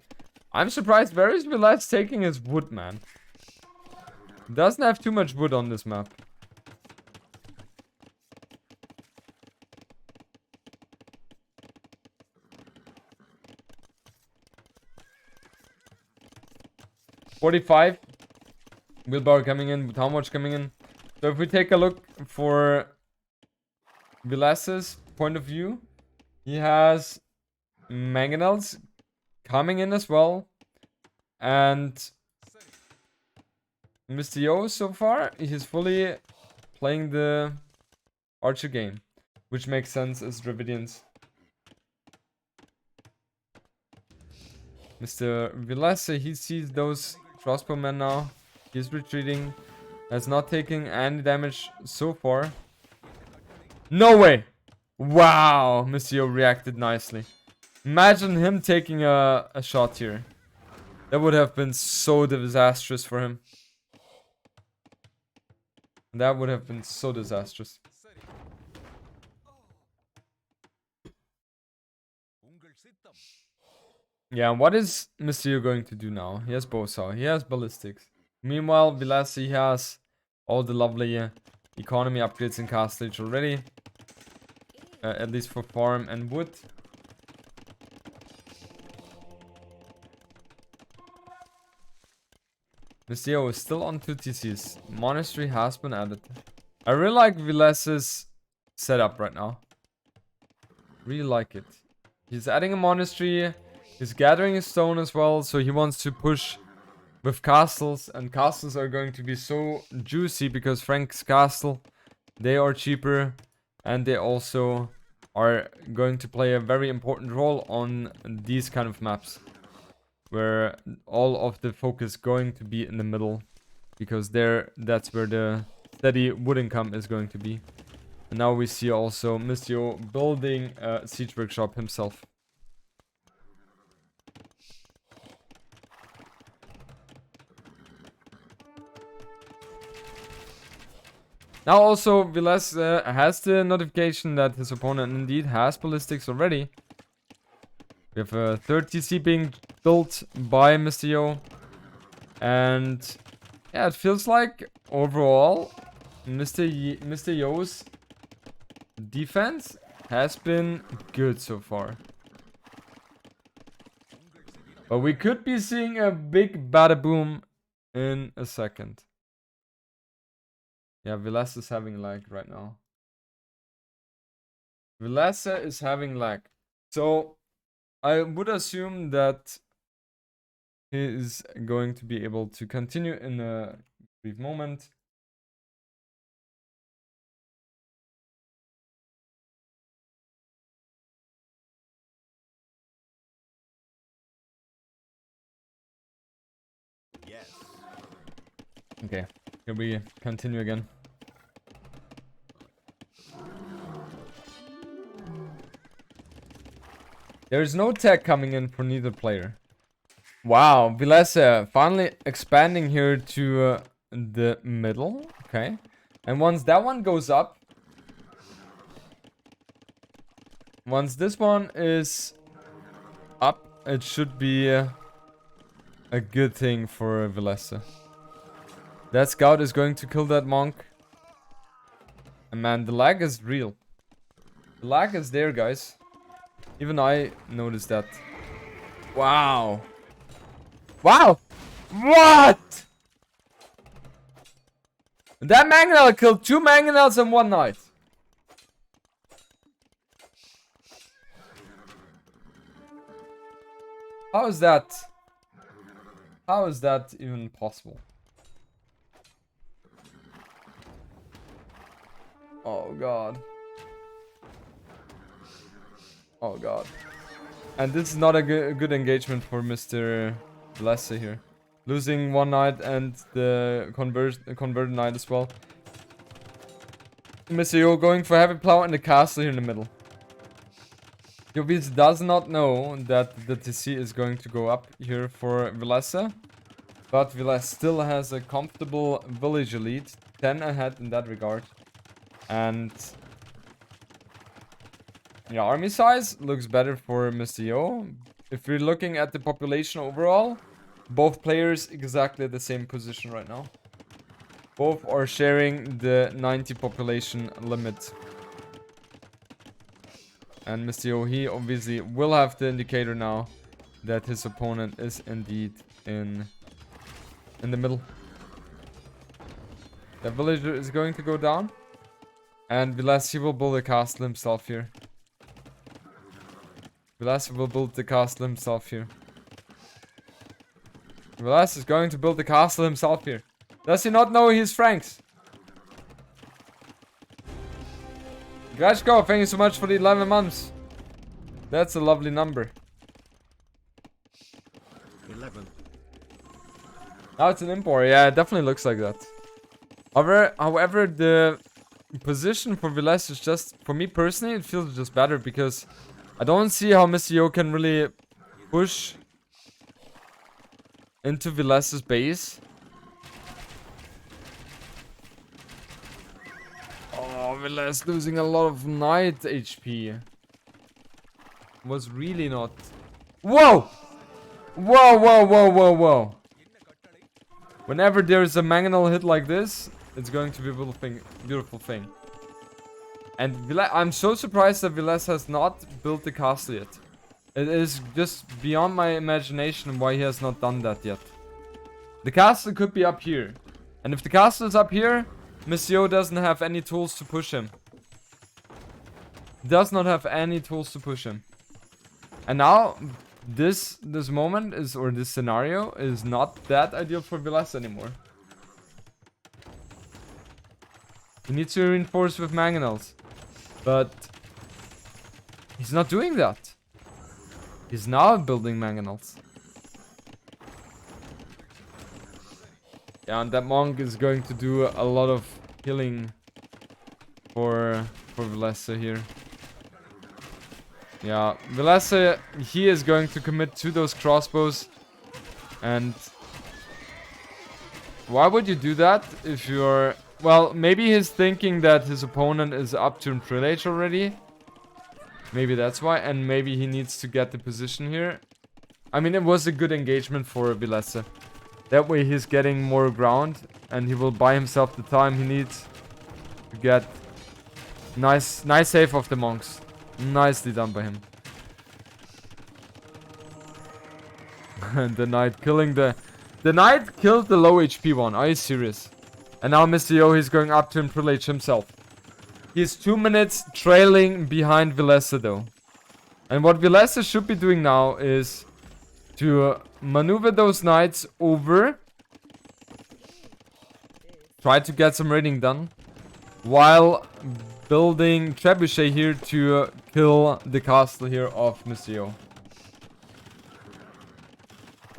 I'm surprised. Where is Villese taking his wood, man? Doesn't have too much wood on this map. $45. Wheelbarrow coming in. With how much coming in? So if we take a look for Villese's point of view, he has mangonels coming in as well. And Mr. Yo so far, he's fully playing the archer game, which makes sense as Dravidians. Mr. Villese, he sees those crossbowmen now. He's retreating. Has not taken any damage so far. No way! Wow! Mr. Yo reacted nicely. Imagine him taking a shot here. That would have been so disastrous for him. That would have been so disastrous. Yeah, what is Mr. Yo going to do now? He has bowsaw. He has ballistics. Meanwhile, Villese has all the lovely economy upgrades in Castle Age already. At least for farm and wood. Mr. Yo is still on 2 TCs. Monastery has been added. I really like Villese's setup right now. Really like it. He's adding a monastery. He's gathering a stone as well. So he wants to push with castles. And castles are going to be so juicy because Frank's castle, they are cheaper. And they also are going to play a very important role on these kind of maps. Where all of the focus going to be in the middle. Because that's where the steady wood income is going to be. And now we see also Mistio building a siege workshop himself. Now also Villese has the notification that his opponent indeed has ballistics already. We have a 3rd TC being built by Mistio. And yeah, it feels like overall Mr. Yo's defense has been good so far. But we could be seeing a big bada boom in a second. Yeah, Villese is having lag right now. Villese is having lag. So I would assume that he is going to be able to continue in a brief moment. Yes. Okay, here we continue again. There's no tech coming in for neither player. Wow, Villese finally expanding here to the middle. Okay. And once that one goes up, once this one is up, it should be a good thing for Villese. That scout is going to kill that monk. And man, the lag is real. The lag is there, guys. Even I noticed that. Wow. Wow! What? That mangonel killed 2 mangonels in one night. How is that? How is that even possible? Oh god. Oh god. And this is not a good engagement for Mr. Villese here. Losing one knight and the converted knight as well. Mr. Yo going for heavy plow and the castle here in the middle. Jovis does not know that the TC is going to go up here for Villese. But Villese still has a comfortable village lead. 10 ahead in that regard. And yeah, army size looks better for Mr. Yo. If we're looking at the population overall, both players exactly the same position right now. Both are sharing the 90 population limit. And Mr. Yo, he obviously will have the indicator now that his opponent is indeed in the middle. The villager is going to go down. And Villese will build a castle himself here. Villese will build the castle himself here. Villese is going to build the castle himself here. Does he not know he's Frank's? Grashko, thank you so much for the 11 months. That's a lovely number. 11. Now it's an import. Yeah, it definitely looks like that. However, the position for Villese is just, for me personally, it feels just better because I don't see how Mr. Yo can really push into Villese's base. Oh, Villese losing a lot of knight HP. Was really not... Whoa! Whoa, whoa, whoa, whoa, whoa. Whenever there's a mangonel hit like this, it's going to be a beautiful thing. And I'm so surprised that Villese has not built the castle yet. It is just beyond my imagination why he has not done that yet. The castle could be up here. And if the castle is up here, Mr. Yo doesn't have any tools to push him. Does not have any tools to push him. And now this moment is, or this scenario is not that ideal for Villese anymore. He needs to reinforce with mangonels, but he's not doing that. He's now building mangonels. Yeah, and that monk is going to do a lot of healing for Villese here. Yeah, Villese, he is going to commit to those crossbows. And why would you do that if you're... Well, maybe he's thinking that his opponent is up to Imperial Age already. Maybe that's why. And maybe he needs to get the position here. I mean, it was a good engagement for Villese. That way he's getting more ground. And he will buy himself the time he needs to get... Nice save of the monks. Nicely done by him. And the knight killing the... The knight killed the low HP one. Are you serious? And now Mr. Yo, he's going up to Imperial Age himself. He's 2 minutes trailing behind Villese though. And what Villese should be doing now is to maneuver those knights over. Try to get some raiding done. While building trebuchet here to kill the castle here of Mr. Yo.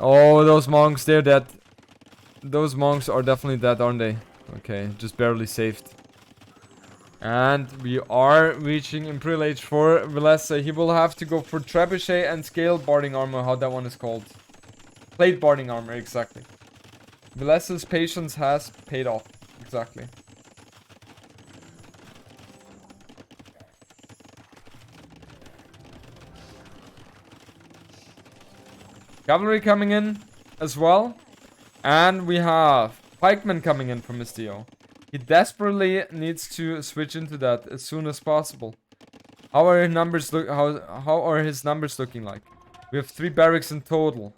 Oh, those monks, they're dead. Those monks are definitely dead, aren't they? Okay, just barely saved. And we are reaching Imperial Age for Villese. He will have to go for trebuchet and scale barding armor, how that one is called. Plate barding armor, exactly. Villese's patience has paid off, exactly. Cavalry coming in as well. And we have pikemen coming in from Mr. Yo. He desperately needs to switch into that as soon as possible. How are his numbers how are his numbers looking like? We have 3 barracks in total.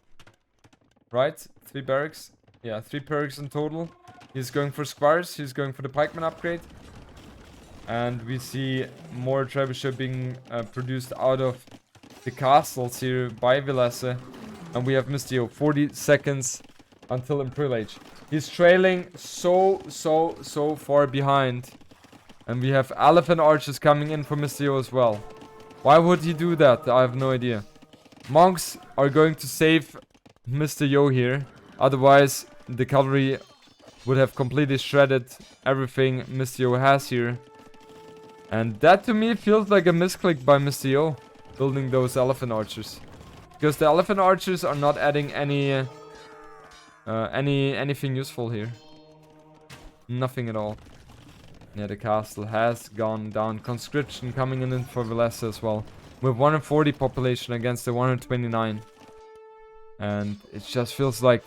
Right? 3 barracks? Yeah, 3 barracks in total. He's going for squires, he's going for the pikeman upgrade. And we see more trebuchet being produced out of the castles here by Villese. And we have Mr. Yo, 40 seconds until Imperial Age. He's trailing so far behind. And we have elephant archers coming in for Mr. Yo as well. Why would he do that? I have no idea. Monks are going to save Mr. Yo here. Otherwise, the cavalry would have completely shredded everything Mr. Yo has here. And that to me feels like a misclick by Mr. Yo. Building those elephant archers. Because the elephant archers are not adding anything useful here. Nothing at all. Yeah, the castle has gone down. Conscription coming in for Villese as well. With 140 population against the 129. And it just feels like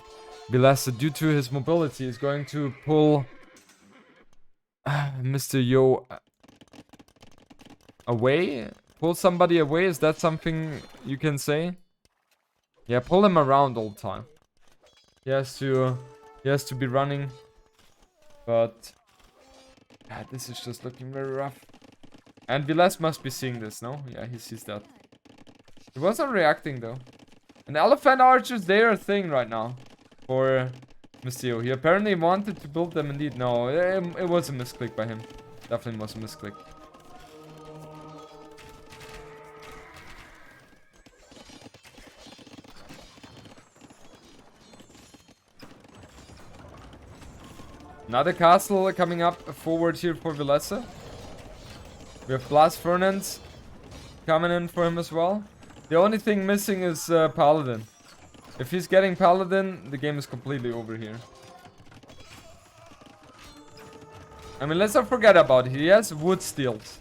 Villese, due to his mobility, is going to pull Mr. Yo away. Pull somebody away, is that something you can say? Yeah, pull him around all the time. He has to be running. But yeah, this is just looking very rough. And Villese must be seeing this, no? Yeah, he sees that. He wasn't reacting though. And elephant archers, they are a thing right now for Mr. Yo. He apparently wanted to build them indeed. No, it was a misclick by him. Definitely was a misclick. Another castle coming up forward here for Villese. We have Blast Fernance coming in for him as well. The only thing missing is Paladin. If he's getting Paladin, the game is completely over here. I mean, let's not forget about it. He has wood steels.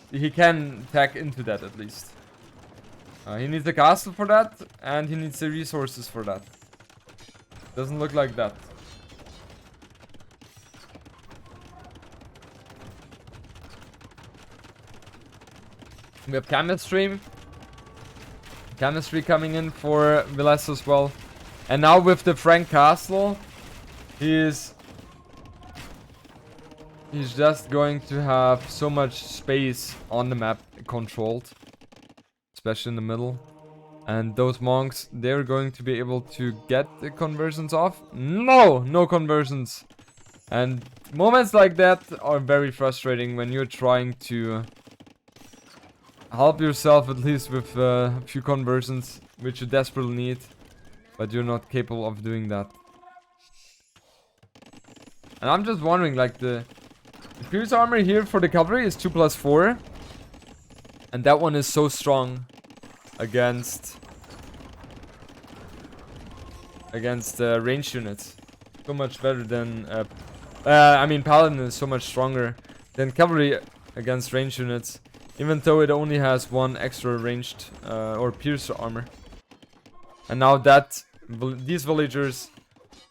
He can tack into that at least. He needs a castle for that, and he needs the resources for that. Doesn't look like that. We have chemistry coming in for Villese as well. And now with the Frank Castle, he's He's just going to have so much space on the map controlled, especially in the middle. And those monks, they're going to be able to get the conversions off. No conversions. And moments like that are very frustrating when you're trying to help yourself at least with a few conversions, which you desperately need, but you're not capable of doing that. And I'm just wondering, like, the pierce armor here for the cavalry is 2+4. And that one is so strong against ranged units. So much better than... I mean, paladin is so much stronger than cavalry against ranged units. Even though it only has one extra ranged or pierce armor. And now that these villagers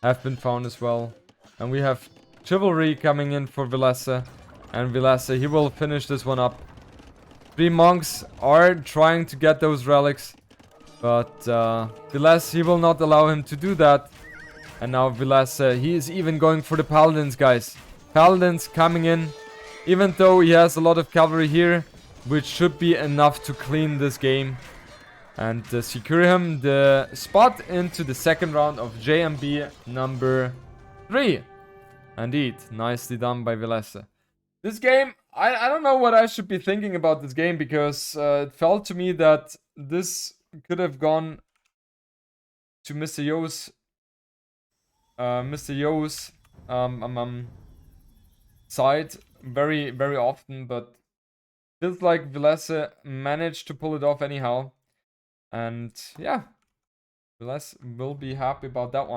have been found as well. And we have chivalry coming in for Villese. And Villese, he will finish this one up. 3 monks are trying to get those relics. But Villese, he will not allow him to do that. And now Villese, he is even going for the paladins, guys. Paladins coming in. Even though he has a lot of cavalry here, which should be enough to clean this game. And secure him the spot into the second round of JMB number 3. Indeed, nicely done by Villese. This game, I don't know what I should be thinking about this game, because it felt to me that this could have gone to Mr. Yo's side very, very often, but feels like Villese managed to pull it off anyhow. And yeah, Villese will be happy about that one.